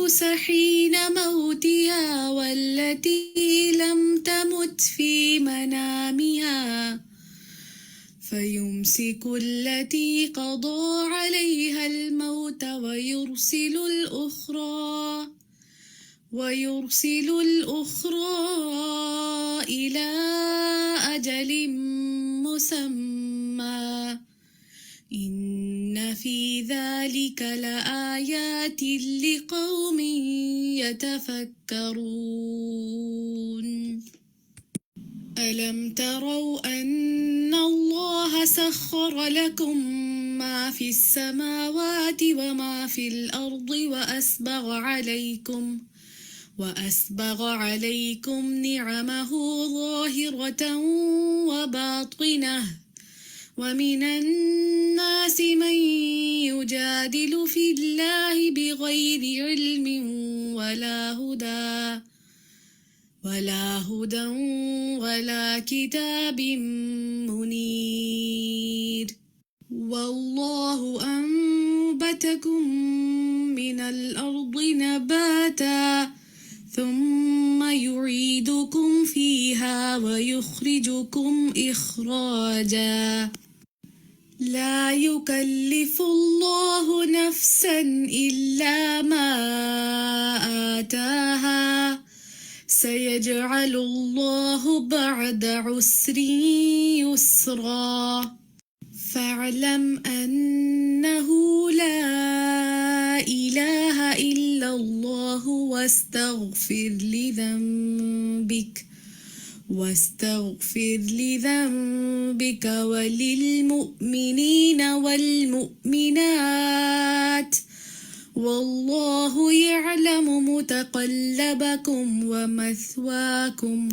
الأنفس حين موتها والتي لم تمت في منامها فيمسك التي قضى عليها الموت ويرسل الأخرى إلى أجل مسمى إن في ذلك لآيات لقوم يتفكرون ألم تروا أن الله سخر لكم ما في السماوات وما في الأرض وأسبغ عليكم نعمه ظاهرة وباطنة ومن الناس من يجادل في الله بغير علم ولا هدى ولا كتاب منير والله أنبتكم من الأرض نباتا ثم يعيدكم فيها ويخرجكم إخراجا لا يكلف الله نفسا إلا ما آتاها سيجعل الله بعد عسر يسرا فاعلم أنه لا إله إلا الله واستغفر لذنبك وللمؤمنين والمؤمنات والله يعلم متقلبكم ومثواكم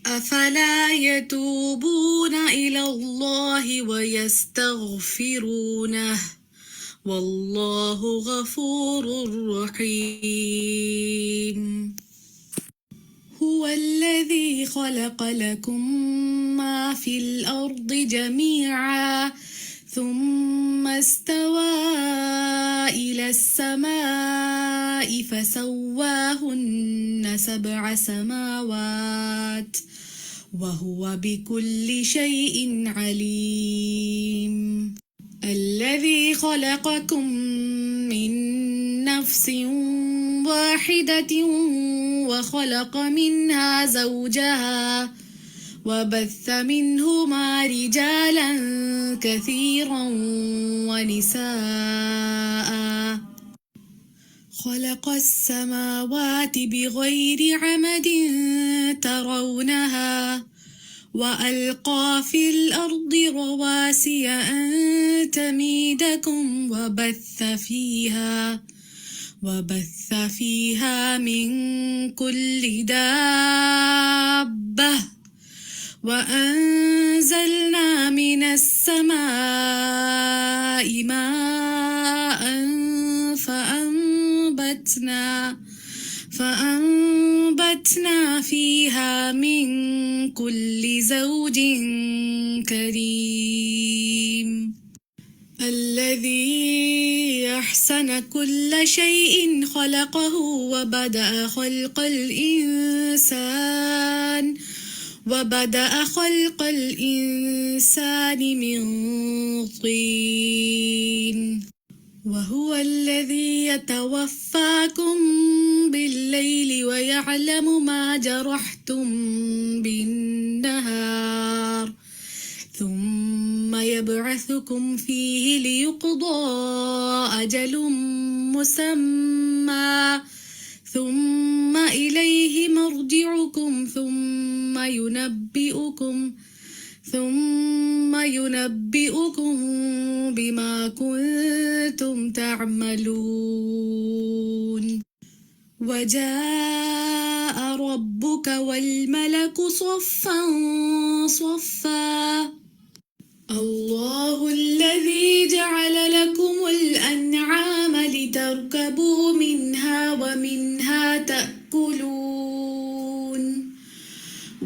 أفلا يتوبون إلى الله ويستغفرونه والله غفور رحيم هو الذي خلق لكم ما في الأرض جميعا ثم استوى إلى السماء فسواهن 7 سماوات وهو بكل شيء عليم الذي خلقكم من نفس واحدة وخلق منها زوجها وبث منهما رجالا كثيرا ونساء خلق السماوات بغير عمد ترونها وألقى في الأرض رواسي أن تميدكم وبث فيها من كل دابة وأنزلنا من السماء ماء فأنبتنا فيها من كل زوج كريم الذي أحسن كل شيء خلقه وبدأ خلق الإنسان من طين وهو الذي يتوفاكم بالليل ويعلم ما جرحتم بالنهار ثم يبعثكم فيه ليقضى أجل مسمى ثم إليه مرجعكم ثم ينبئكم بما كنتم تعملون وجاء ربك والملك صفا صفا الله الذي جعل لكم الأنعام لتركبوا منها ومنها تأكلون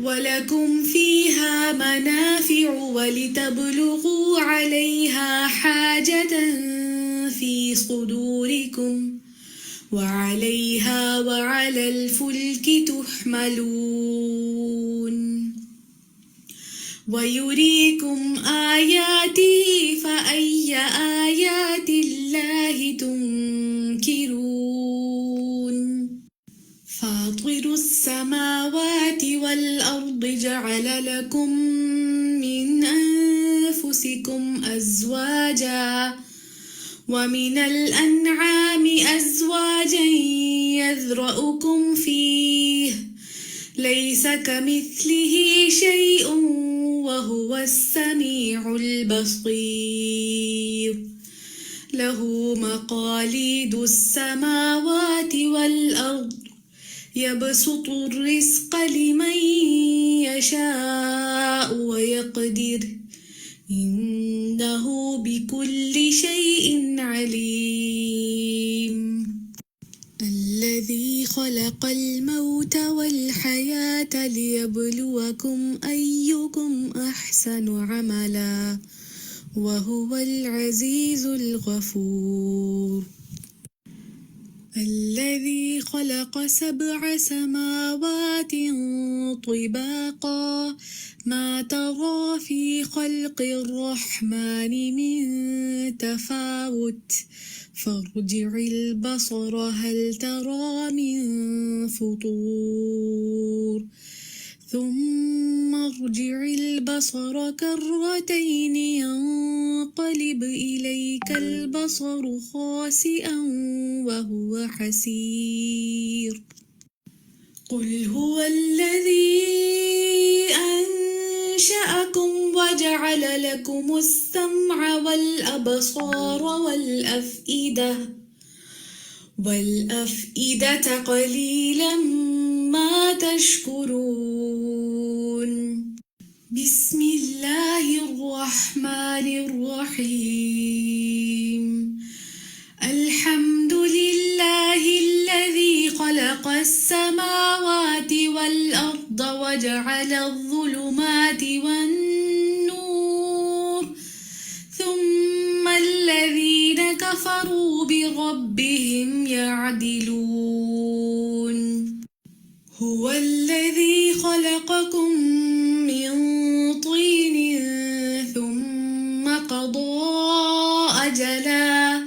ولكم فيها منافع ولتبلغوا عليها حاجة في صدوركم وعليها وعلى الفلك تحملون ويريكم آياته فأي آيات الله تنكرون فاطر السماوات والأرض جعل لكم من أنفسكم أزواجا ومن الأنعام أزواجا يذرأكم فيه ليس كمثله شيء وهو السميع البصير له مقاليد السماوات والأرض يبسط الرزق لمن يشاء ويقدر إنه بكل شيء عليم الذي خلق الموت والحياة ليبلوكم أيكم أحسن عملا وهو العزيز الغفور الذي خلق 7 سماوات طباقا ما ترى في خلق الرحمن من تفاوت فارجع البصر هل ترى من فطور ثم ارجع البصر كرتين ينقلب إليك البصر خاسئا وهو حسير قل هو الذي أنشأكم وجعل لكم السمع والأبصار والأفئدة قليلا ما تشكرون بسم الله الرحمن الرحيم الحمد لله الذي خلق السماوات والأرض وجعل الظلمات والنور ثم الذين كفروا بربهم يعدلون هو الذي خلقكم من طين ثم قضى أجلا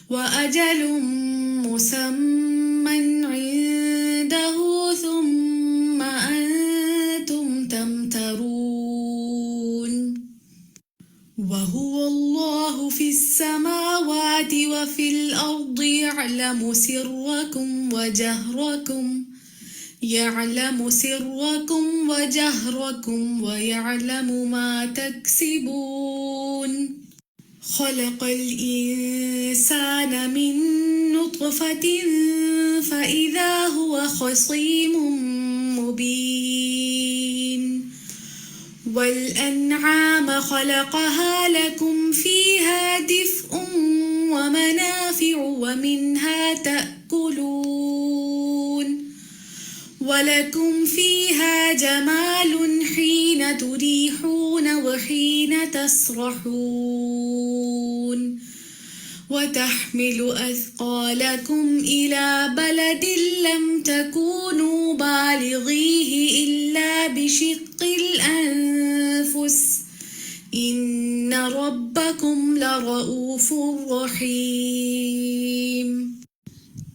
وأجل مسمى عنده ثم أنتم تمترون وهو الله في السماوات وفي الأرض يعلم سركم وجهركم ويعلم ما تكسبون خلق الإنسان من نطفة فإذا هو خصيم مبين والأنعام خلقها لكم فيها دفء ومنافع ومنها تأكلون ولكم فيها جمال حين تريحون وحين تسرحون وتحمل أثقالكم إلى بلد لم تكونوا بالغيه إلا بشق الأنفس إن ربكم لرؤوف رحيم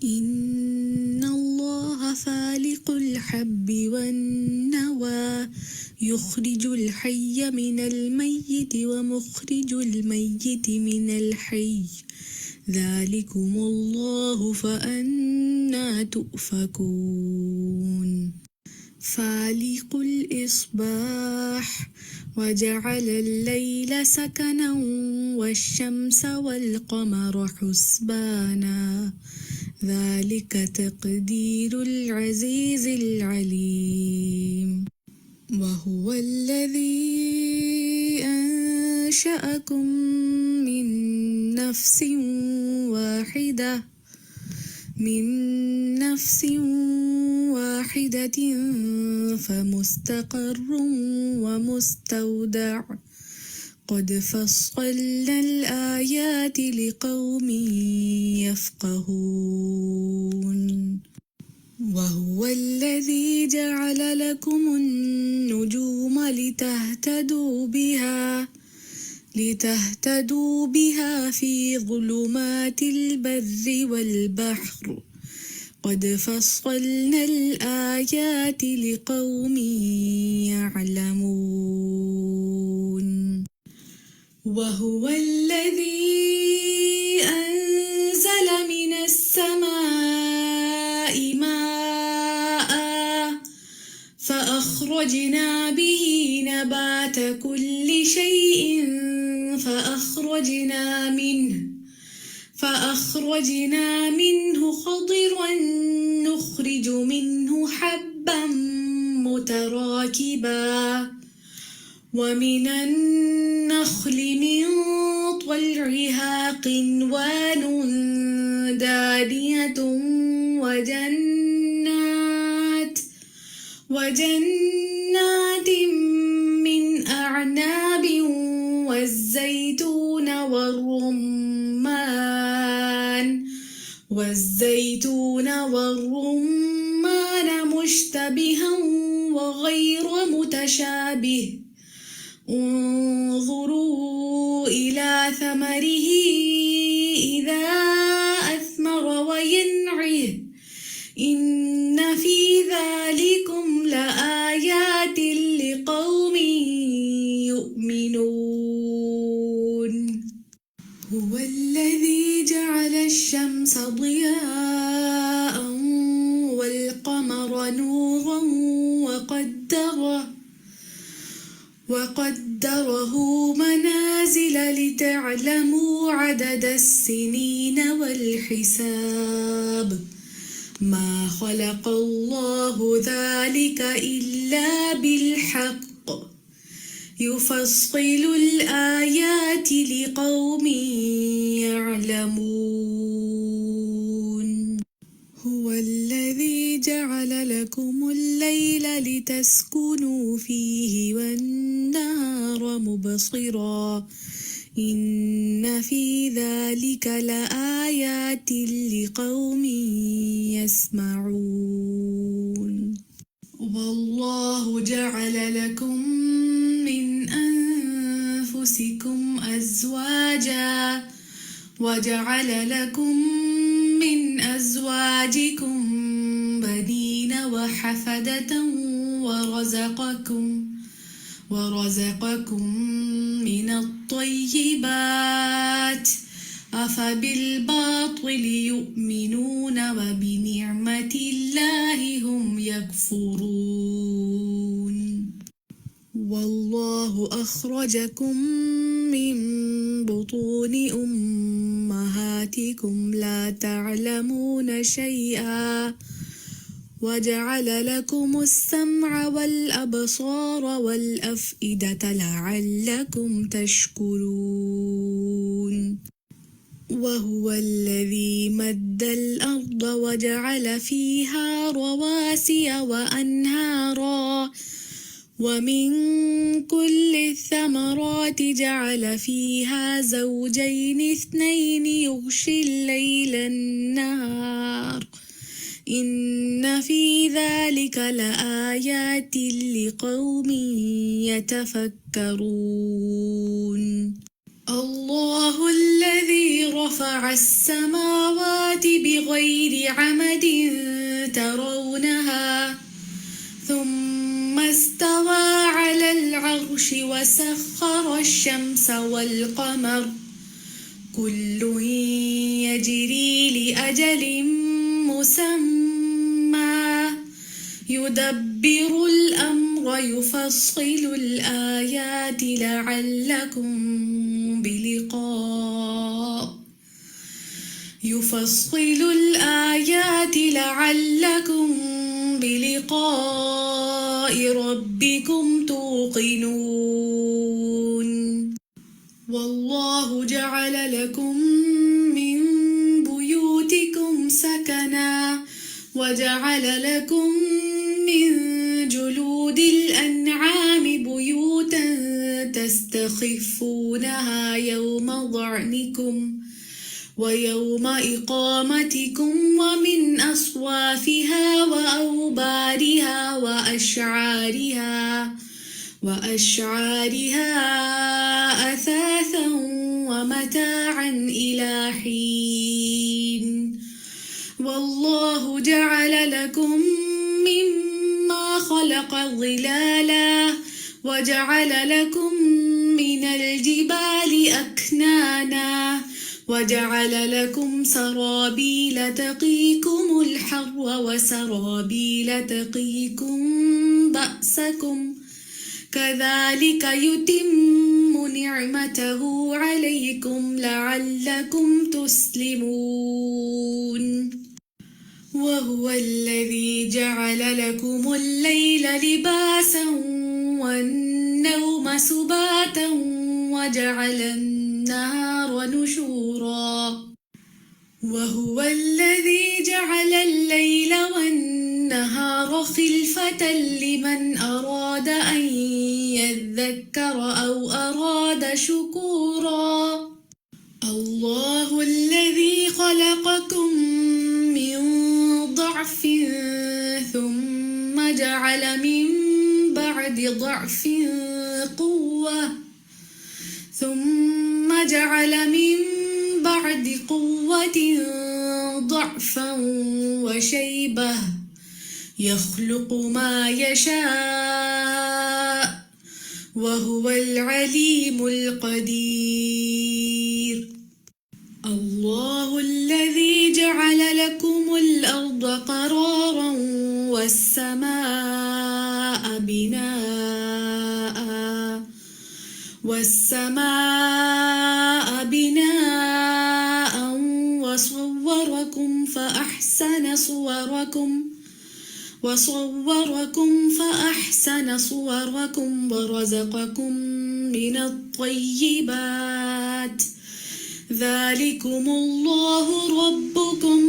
إن الله فالق الحب والنوى يخرج الحي من الميت ومخرج الميت من الحي ذلكم الله فأنى تؤفكون فالق الإصباح وجعل الليل سكنا والشمس والقمر حسبانا ذلك تقدير العزيز العليم وهو الذي أنشأكم من نفس واحدة فمستقر ومستودع قد فصلنا الآيات لقوم يفقهون وهو الذي جعل لكم النجوم لتهتدوا بها في ظلمات البر والبحر قد فصلنا الآيات لقوم يعلمون وهو الذي أنزل من السماء ماء فأخرجنا به نبات كل شيء فأخرجنا منه خضرا نخرج منه حبا متراكبا ومن النخل من طلعها قنوان دانية وجنات من أعناب والزيتون والرمان مشتبها وغير متشابه انظروا إلى ثمره إذا أثمر وينعه إن في ذلكم لآيات لقوم يؤمنون هو الذي جعل الشمس ضياء والقمر نورا وقدره منازل لتعلموا عدد السنين والحساب ما خلق الله ذلك إلا بالحق يفصل الآيات لقوم يعلمون هو الذي جعل لكم الليل لتسكنوا فيه والنهار مبصرا إن في ذلك لآيات لقوم يسمعون والله جعل لكم من أنفسكم أزواجا وجعل لكم من أزواجكم بنين وحفدة ورزقكم من الطيبات أفبالباطل يؤمنون وبنعمة الله هم يكفرون والله أخرجكم من بطون أمهاتكم لا تعلمون شيئا وجعل لكم السمع والأبصار والأفئدة لعلكم تشكرون وهو الذي مد الأرض وجعل فيها رواسي وأنهارا ومن كل الثمرات جعل فيها زوجين اثنين يغشي الليل النهار إن في ذلك لآيات لقوم يتفكرون الله الذي رفع السماوات بغير عمد ترونها ثم استوى على العرش وسخر الشمس والقمر كل يجري لأجل مسمى يدبر الأمر يفصل الآيات لعلكم بلقاء ربكم توقنون والله جعل لكم من بيوتكم سكنا وجعل لكم من جلود الأنعام بيوتا تستخفونها يوم ظعنكم ويوم إقامتكم ومن أصوافها وأوبارها وأشعارها أثاثا ومتاعا إلى حين والله جعل لكم مما خلق ظلالا وجعل لكم من الجبال أكنانا وجعل لكم سرابيل تقيكم الحر وسرابيل تقيكم بأسكم كذلك يتم نعمته عليكم لعلكم تسلمون وهو الذي جعل لكم الليل لباسا والنوم سباتا وجعل النهار نشورا وهو الذي جعل الليل والنهار خلفة لمن أراد أن يذكر أو أراد شكورا الله الذي خلقكم من ضعف ثم جعل من بعد ضعف قوة ثم جعل من بعد قوة ضعفا وشيبة يخلق ما يشاء وهو العليم القدير الله الذي جعل لكم الأرض قرارا والسماء بناء وصوركم فأحسن صوركم ورزقكم من الطيبات ذلكم الله ربكم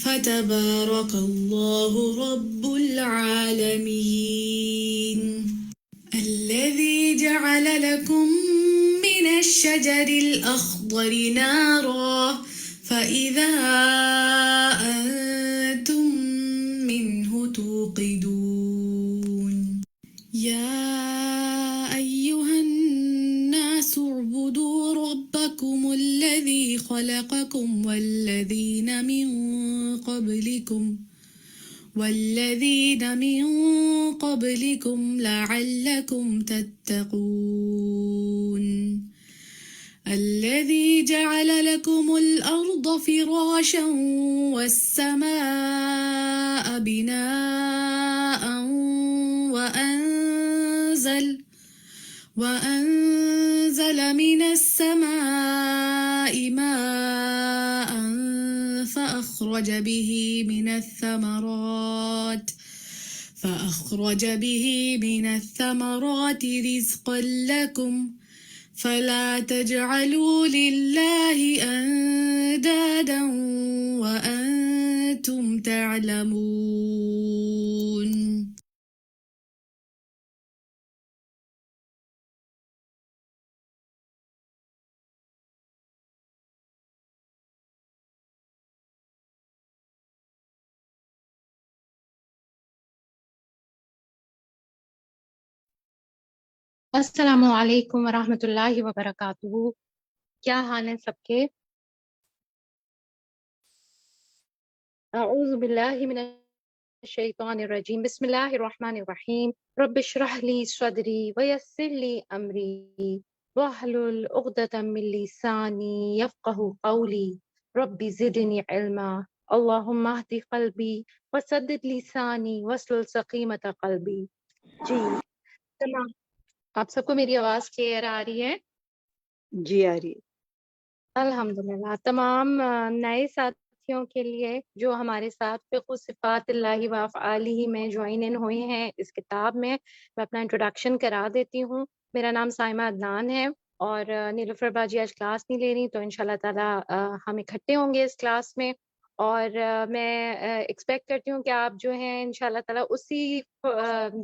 فتبارك الله رب العالمين الذي جعل لكم من الشجر الأخضر نارا فإذا أنتم منه توقدون يا أيها الناس اعبدوا ربكم الذي خلقكم والذين من قبلكم لعلكم تتقون الذي جعل لكم الأرض فراشا والسماء بناء وأنزل من السماء ماء فأخرج به من الثمرات رزقا لكم فلا تجعلوا لله أندادا وأنتم تعلمون السلام علیکم ورحمۃ اللہ وبرکاتہ. کیا حال ہیں سب کے؟ اعوذ باللہ من الشیطان الرجیم. بسم اللہ الرحمن الرحیم. رب اشرح لی صدری ویسر لی امری واحلل عقدۃ من لسانی یفقہوا قولی. رب زدنی علما. اللہم اہد قلبی وسدد لسانی واسلل سقیمۃ قلبی. جی تمام، آپ سب کو میری آواز کلیئر آ رہی ہے؟ جی آ رہی ہے. الحمدللہ. تمام نئے ساتھیوں کے لیے جو ہمارے ساتھ فقہ صفات اللہ و افعالہ میں جوائن ان ہوئے ہیں اس کتاب میں اپنا انٹروڈکشن کرا دیتی ہوں. میرا نام سائمہ عدنان ہے اور نیلوفر باجی آج کلاس نہیں لے رہی، تو انشاءاللہ تعالی ہم اکٹھے ہوں گے اس کلاس میں. اور میں ایکسپیکٹ کرتی ہوں کہ آپ جو ہیں انشاءاللہ تعالی اسی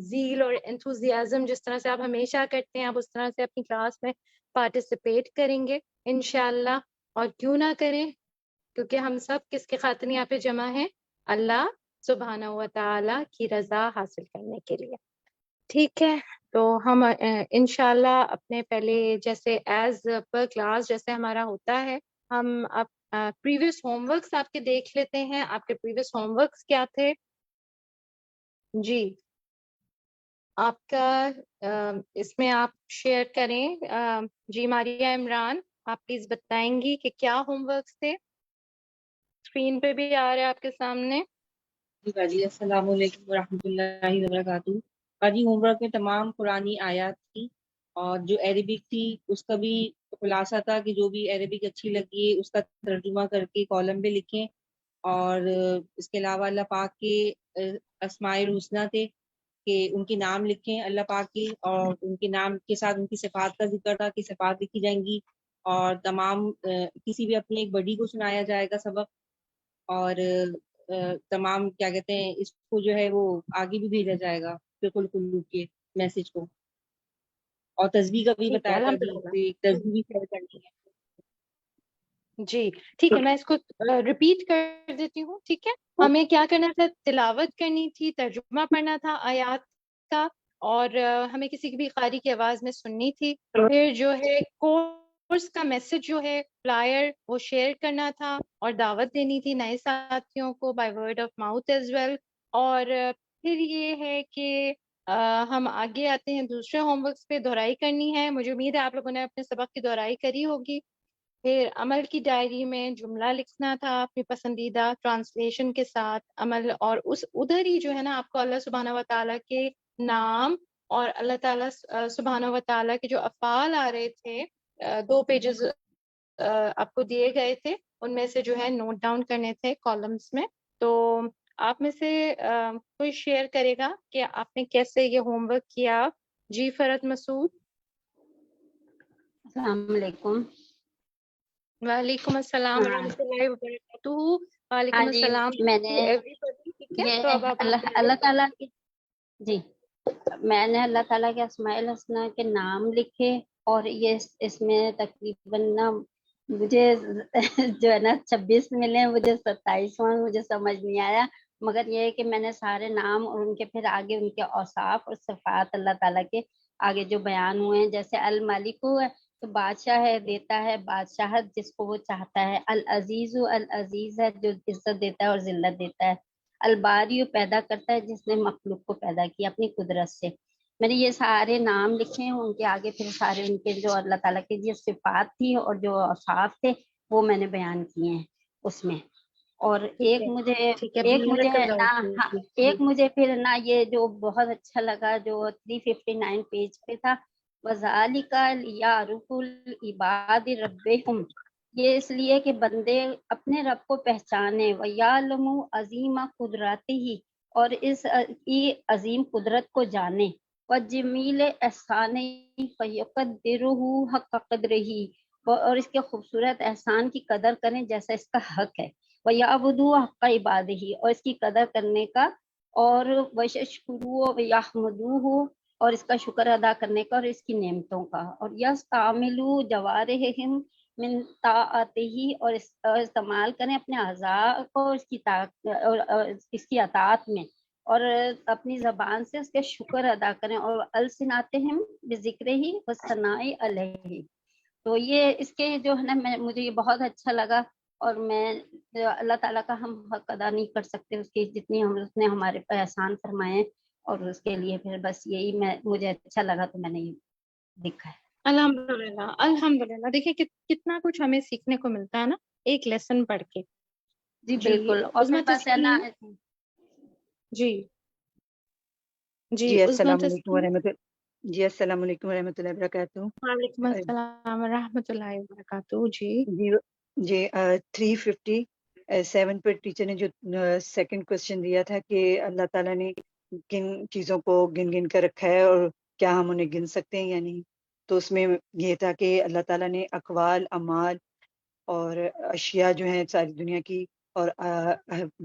زیل اور انتھوزیازم جس طرح سے آپ ہمیشہ کرتے ہیں آپ اس طرح سے اپنی کلاس میں پارٹیسپیٹ کریں گے انشاءاللہ. اور کیوں نہ کریں، کیونکہ ہم سب کس کے خاطر یہاں پہ جمع ہیں؟ اللہ سبحانہ و تعالیٰ کی رضا حاصل کرنے کے لیے. ٹھیک ہے، تو ہم انشاءاللہ اپنے پہلے جیسے ایز پر کلاس جیسے ہمارا ہوتا ہے، ہم اب پریویس ہوم ورکس آپ کے دیکھ لیتے ہیں. آپ کے پریویس ہوم ورکس کیا تھے؟ جی آپ کا اس میں آپ شیئر کریں. جی ماریہ عمران، آپ پلیز بتائیں گی کہ کیا ہوم ورکس تھے؟ اسکرین پہ بھی آ رہا ہے آپ کے سامنے. جی السلام علیکم ورحمۃ اللہ وبرکاتہ. جی ہوم ورک میں تمام قرآنی آیات تھی اور جو عربک تھی اس کا بھی خلاصہ تھا کہ جو بھی عربک اچھی لگی اس کا ترجمہ کر کے کالم پہ لکھیں. اور اس کے علاوہ اللہ پاک کے اسماء الحسنہ تھے کہ ان کے نام لکھیں اللہ پاک کی، اور ان کے نام کے ساتھ ان کی صفات کا ذکر تھا کہ صفات لکھی جائیں گی. اور تمام کسی بھی اپنی ایک بڑی کو سنایا جائے گا سبق، اور تمام کیا کہتے ہیں اس کو جو ہے وہ آگے بھی بھیجا جائے گا بالکل کلو کے میسج کو. اور تسبیح کا بھی ٹھیک ہے، بتایا تھا جی الحمدللہ. کہ تسبیح بھی شیئر کرنی ہے. جی ٹھیک ہے، میں اس کو ریپیٹ کر دیتی ہوں. ٹھیک ہے، ہمیں کیا کرنا تھا؟ تلاوت کرنی تھی، ترجمہ پڑھنا تھا آیات کا، اور ہمیں کسی کی بھی قاری کی آواز میں سننی تھی. پھر جو ہے کورس کا میسج جو ہے فلائر وہ شیئر کرنا تھا اور دعوت دینی تھی نئے ساتھیوں کو by word of mouth as well. اور پھر یہ ہے کہ ہم آگے آتے ہیں دوسرے ہوم ورکس پہ. دہرائی کرنی ہے، مجھے امید ہے آپ لوگوں نے اپنے سبق کی دہرائی کری ہوگی. پھر عمل کی ڈائری میں جملہ لکھنا تھا اپنی پسندیدہ ٹرانسلیشن کے ساتھ عمل، اور اس ادھر ہی جو ہے نا آپ کو اللہ سبحانہ و تعالیٰ کے نام اور اللہ تعالیٰ سبحانہ و تعالیٰ کے جو افعال آ رہے تھے 2 پیجز آپ کو دیے گئے تھے، ان میں سے جو ہے نوٹ ڈاؤن کرنے تھے کالمس میں. تو آپ میں سے کوئی شیئر کرے گا کہ آپ نے کیسے یہ ہوم ورک کیا؟ جی فرد مسعود. السلام علیکم. وعلیکم السلام ہاں ورحمۃ اللہ وبرکاتہ. وعلیکم ہاں جی، السلام میں نے everybody. ٹھیک ہے، یہ تو اب آپ اللہ تعالیٰ کی جی میں نے اللہ تعالیٰ کے اسماء الحسنہ کے نام لکھے، اور یہ اس میں تقریباً نا مجھے جو ہے نا 26 ملے، مجھے 27واں مجھے سمجھ نہیں آیا، مگر یہ ہے کہ میں نے سارے نام اور ان کے پھر آگے ان کے اوصاف اور صفات اللہ تعالیٰ کے آگے جو بیان ہوئے ہیں. جیسے الملک ہے تو بادشاہ ہے، دیتا ہے بادشاہت جس کو وہ چاہتا ہے. العزیز العزیز ہے جو عزت دیتا ہے اور ذلت دیتا ہے. الباری پیدا کرتا ہے جس نے مخلوق کو پیدا کیا اپنی قدرت سے. میں نے یہ سارے نام لکھے ہیں، ان کے آگے پھر سارے ان کے جو اللہ تعالیٰ کی جو صفات تھی اور جو اوصاف تھے وہ میں نے بیان کیے ہیں اس میں. اور ٹھیک ہے. ٹھیک ہے، ایک مجھے بارک اللہ نہ ہاں، فیک. ایک مجھے پھر نہ یہ جو بہت اچھا لگا جو 359 پیج پہ تھا، وَذَلِكَ لِيَعْرِفُوا الْعِبَادِ رَبَّهُمْ، یہ اس لیے کہ بندے اپنے رب کو پہچانے، وَيَعْلَمُوا عَظِيمَ قُدْرَتِهِ، اور اس کی عظیم قدرت کو جانے، وَجَمِيلَ احسانِهِ فَيُقَدِّرُهُ حَقَّ قَدْرِهِ، اور اس کے خوبصورت احسان کی قدر کریں جیسا اس کا حق ہے. وَيَعْبُدُوا حَقَّ عِبَادِهِ، اور اس کی قدر کرنے کا، اور وَيَشْكُرُوا وَيَحْمُدُوهُ، اور اس کا شکر ادا کرنے کا اور اس کی نعمتوں کا. اور یستعملوا جوارحہم من طاعتہ، اور استعمال کریں اپنے اعضاء کو اس کی اطاعت میں، اور اپنی زبان سے اس کے شکر ادا کریں. اور السناتہم بذکرہ والثناء علیہ. تو یہ اس کے جو ہے نا مجھے یہ بہت اچھا لگا، اور میں اللہ تعالیٰ کا ہم حق ادا نہیں کر سکتے اس کی جتنی اس نے ہمارے پہ احسان فرمائے، اور اس کے لیے پھر بس یہی مجھے اچھا لگا تو میں نے یہ لکھا ہے. الحمدللہ الحمدللہ. دیکھیں کتنا کچھ ہمیں سیکھنے کو ملتا ہے نا ایک لیسن پڑھ کے. جی جی بالکل. اور عظمیٰ پھر بس ہے نا تسلیم. جی جی جی عظمیٰ السلام علیکم تسلیم. السلام علیکم ورحمۃ اللہ وبرکاتہ. وعلیکم السلام ورحمۃ اللہ وبرکاتہ. جی جی جی 357 پر ٹیچر نے جو سیکنڈ کوشچن دیا تھا کہ اللہ تعالیٰ نے کن چیزوں کو گن گن کر رکھا ہے اور کیا ہم انہیں گن سکتے ہیں یا نہیں، تو اس میں یہ تھا کہ اللہ تعالیٰ نے اقوال، اعمال اور اشیاء جو ہیں ساری دنیا کی، اور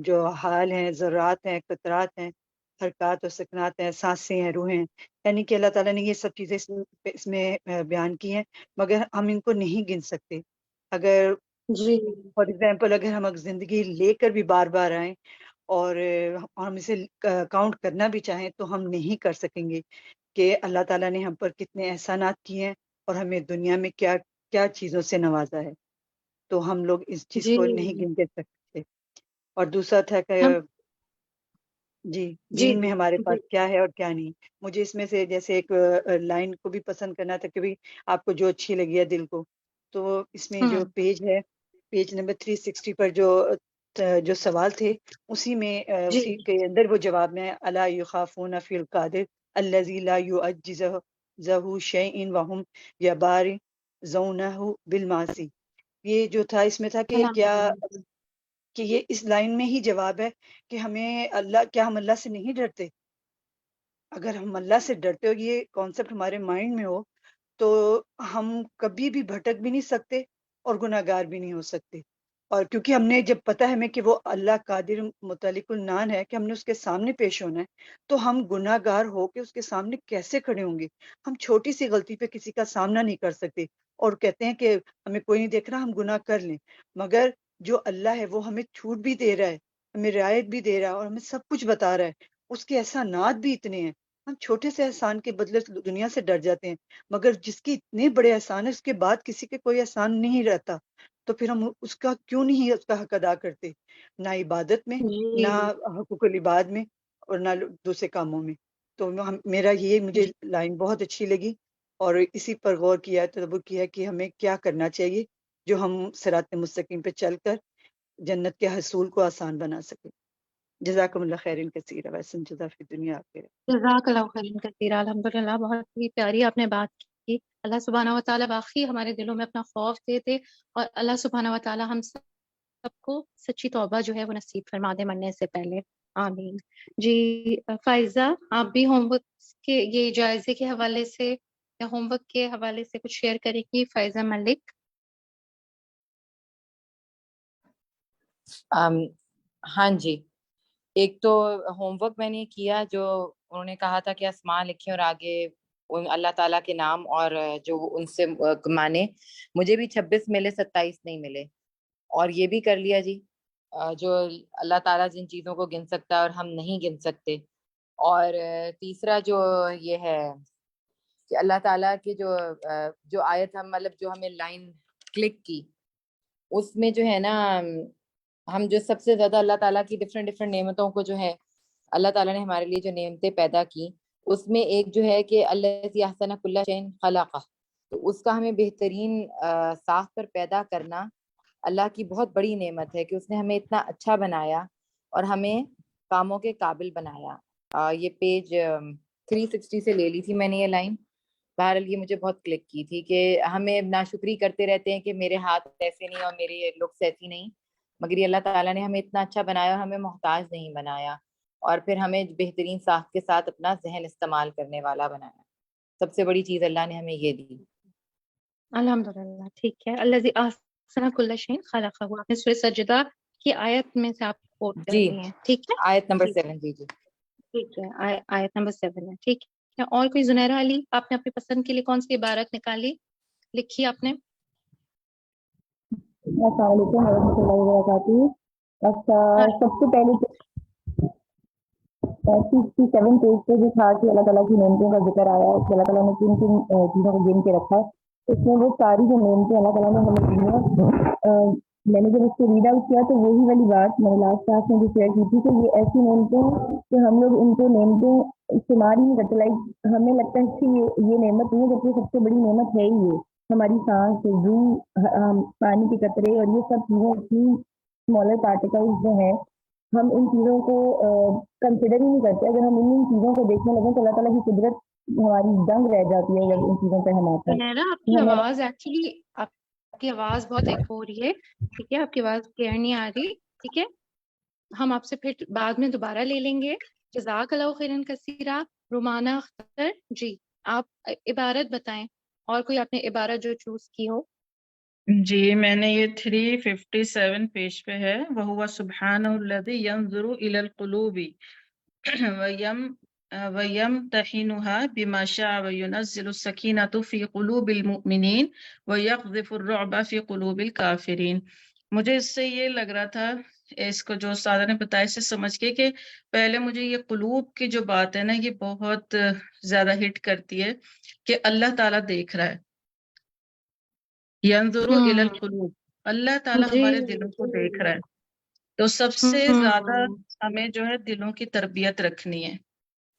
جو حال ہیں، ذرات ہیں، قطرات ہیں، حرکات اور سکنات ہیں، سانسیں ہیں، روحیں ہیں، یعنی کہ اللہ تعالیٰ نے یہ سب چیزیں اس میں بیان کی ہیں، مگر ہم ان کو نہیں گن سکتے. اگر جی فار ایگزامپل اگر ہم زندگی لے کر بھی بار بار آئیں اور ہم اسے کاؤنٹ کرنا بھی چاہیں تو ہم نہیں کر سکیں گے کہ اللہ تعالیٰ نے ہم پر کتنے احسانات کیے ہیں اور ہمیں دنیا میں کیا کیا چیزوں سے نوازا ہے. تو ہم لوگ اس چیز جی کو نہیں گن کے سکتے. اور دوسرا تھا کہ ہم جی جی دین میں جی ہمارے جی پاس کیا ہے اور کیا نہیں. مجھے اس میں سے جیسے ایک لائن کو بھی پسند کرنا تھا کہ بھی آپ کو جو اچھی لگی ہے دل کو. تو اس میں جو پیج ہے پیج نمبر 360 پر جو سوال تھے اسی میں جی اسی کے اندر وہ جواب میں الا یخافون فی القادر الذی لا یعجزہ شیء وهم یبارزونہ بالمعاصی. یہ جو تھا اس میں تھا کہ الحمد کیا للہ. کہ یہ اس لائن میں ہی جواب ہے کہ ہمیں کیا ہم اللہ سے نہیں ڈرتے. اگر ہم اللہ سے ڈرتے ہو یہ کانسیپٹ ہمارے مائنڈ میں ہو تو ہم کبھی بھی بھٹک بھی نہیں سکتے اور گناہ گار بھی نہیں ہو سکتے. اور کیونکہ ہم نے جب پتہ ہے ہمیں کہ وہ اللہ قادر مطلق النان ہے کہ ہم نے اس کے سامنے پیش ہونا ہے تو ہم گناہ گار ہو کے اس کے سامنے کیسے کھڑے ہوں گے. ہم چھوٹی سی غلطی پہ کسی کا سامنا نہیں کر سکتے اور کہتے ہیں کہ ہمیں کوئی نہیں دیکھ رہا ہم گناہ کر لیں. مگر جو اللہ ہے وہ ہمیں چھوٹ بھی دے رہا ہے ہمیں رعایت بھی دے رہا ہے اور ہمیں سب کچھ بتا رہا ہے. اس کے احسانات بھی اتنے ہیں. ہم چھوٹے سے احسان کے بدلے دنیا سے ڈر جاتے ہیں مگر جس کی اتنے بڑے احسان ہے اس کے بعد کسی کے کوئی احسان نہیں رہتا تو پھر ہم اس کا کیوں نہیں اس کا حق ادا کرتے نہ عبادت میں جی نہ حقوق العباد میں اور نہ دوسرے کاموں میں. تو میرا یہ مجھے جی لائن بہت اچھی لگی اور اسی پر غور کیا تدبر کیا کہ ہمیں کیا کرنا چاہیے جو ہم صراط مستقیم پہ چل کر جنت کے حصول کو آسان بنا سکے. جزاکم اللہ خیرن کثیر وحسن جزا فی دنیا آخرہ. جزاک اللہ خیر کثیر. الحمد للہ بہت ہی پیاری آپ نے بات کی. اللہ سبحانہ و تعالیٰ باقی ہمارے دلوں میں اپنا خوف دیتے اور اللہ سبحانہ و تعالیٰ ہم سب کو سچی توبہ جو ہے وہ نصیب فرما دے مرنے سے پہلے. آمین. جی فائزہ آپ بھی ہوم ورک کے یہ جائزے کے حوالے سے یا ہوم ورک کے حوالے سے کچھ شیئر کرے گی فائزہ ملک؟ ہاں جی. ایک تو ہوم ورک میں نے کیا جو انہوں نے کہا تھا کہ اسماء لکھیں اور آگے اللہ تعالیٰ کے نام اور جو ان سے مانے. مجھے بھی 26 ملے 27 نہیں ملے اور یہ بھی کر لیا جی جو اللہ تعالیٰ جن چیزوں کو گن سکتا ہے اور ہم نہیں گن سکتے. اور تیسرا جو یہ ہے کہ اللہ تعالیٰ کے جو آیت ہم مطلب جو ہمیں لائن کلک کی اس میں جو ہے نا ہم جو سب سے زیادہ اللہ تعالیٰ کی ڈفرینٹ نعمتوں کو جو ہے اللہ تعالیٰ نے ہمارے لیے جو نعمتیں پیدا کی اس میں ایک جو ہے کہ الذی احسن کل شیء خلقہ. تو اس کا ہمیں بہترین ساخت پر پیدا کرنا اللہ کی بہت بڑی نعمت ہے کہ اس نے ہمیں اتنا اچھا بنایا اور ہمیں کاموں کے قابل بنایا. یہ پیج 360 سے لے لی تھی میں نے یہ لائن. بہرحال یہ مجھے بہت کلک کی تھی کہ ہمیں ناشکری کرتے رہتے ہیں کہ میرے ہاتھ ایسے نہیں اور میری لکس ایسی نہیں مگر یہ اللہ تعالیٰ نے ہمیں اتنا اچھا بنایا اور ہمیں محتاج نہیں بنایا اور پھر ہمیں بہترین ساخت کے ساتھ اپنا ذہن استعمال کرنے والا بنایا. سب سے بڑی چیز اللہ نے ہمیں یہ دی. الحمد للہ. ٹھیک ہے. الذی احسن کل شیء خلقہ آپ نے سورہ سجدہ کی آیت میں سے آپ کوٹ کر جی رہی ہیں. ٹھیک ہے آیت نمبر جی 7. جی جی ٹھیک ہے. آیت نمبر 7 ہے. ٹھیک ہے. اور کوئی زنیرہ علی آپ نے اپنی پسند کے لیے کون سی عبارت نکالی لکھی آپ نے؟ السلام علیکم ورحمۃ اللہ وبرکاتہ. اچھا سب سے پہلے 67 پیج پہ جو تھا کہ اللہ تعالیٰ کی نعمتوں کا ذکر آیا ہے کہ اللہ تعالیٰ نے کن کن چیزوں کو گن کے رکھا ہے. اس میں وہ ساری جو نعمتیں اللہ تعالیٰ نے ہمیں دی ہیں میں نے جب اس کو ریڈ آؤٹ کیا تو وہی والی بات میں نے لاسٹ کلاس میں بھی شیئر کی تھی کہ یہ ایسی نعمتیں ہیں کہ ہم لوگ ان کو نعمتیں استعمال ہی نہیں کرتے. لائک ہمیں لگتا ہے کہ یہ نعمت نہیں ہے جبکہ سب سے بڑی نعمت ہے ہی یہ ہماری سانس روح پانی کے قطرے اور یہ سب چیزیں اتنی اسمالر پارٹیکلز جو ہیں ہم ان چیزوں کو کنسیڈر ہی نہیں کرتے. اگر ہم ان چیزوں کو دیکھنے لگیں تو اللہ تعالیٰ کی قدرت ہماری دنگ رہ جاتی ہے جب ان چیزوں پہ ہم آتے ہیں. زنیرہ آپ کی آواز ایکچولی آپ کی آواز بہت ایکو ہو رہی ہے. ٹھیک ہے. آپ کی آواز کلیئر نہیں آ رہی. ٹھیک ہے. ہم آپ سے پھر بعد میں دوبارہ لے لیں گے. جزاک اللہ خیرن کثیرہ. رومانہ اختر جی آپ عبارت بتائیں اور کوئی آپ نے عبارت جو چوز کی ہو. جی میں نے یہ 357 پیج پہ ہے. وَهُوَ سُبْحَانَهُ الَّذِي يَنْظُرُ إِلَى الْقُلُوبِ وَيَمْتَحِنُهَا بِمَا شَاءَ وَيُنَزِّلُ السَّكِينَةَ فِي قُلُوبِ الْمُؤْمِنِينَ وَيَقْذِفُ الرُّعْبَ فِي قُلُوبِ الْكَافِرِينَ. مجھے اس سے یہ لگ رہا تھا، اس کو جو استاد نے بتایا سے سمجھ کے، کہ پہلے مجھے یہ قلوب کی جو بات ہے نا، یہ بہت زیادہ ہٹ کرتی ہے کہ اللہ تعالیٰ دیکھ رہا ہے. ينظر إلى القلوب، اللہ تعالیٰ جی ہمارے دلوں کو دیکھ رہا ہے. تو سب سے زیادہ ہمیں جو ہے دلوں کی تربیت رکھنی ہے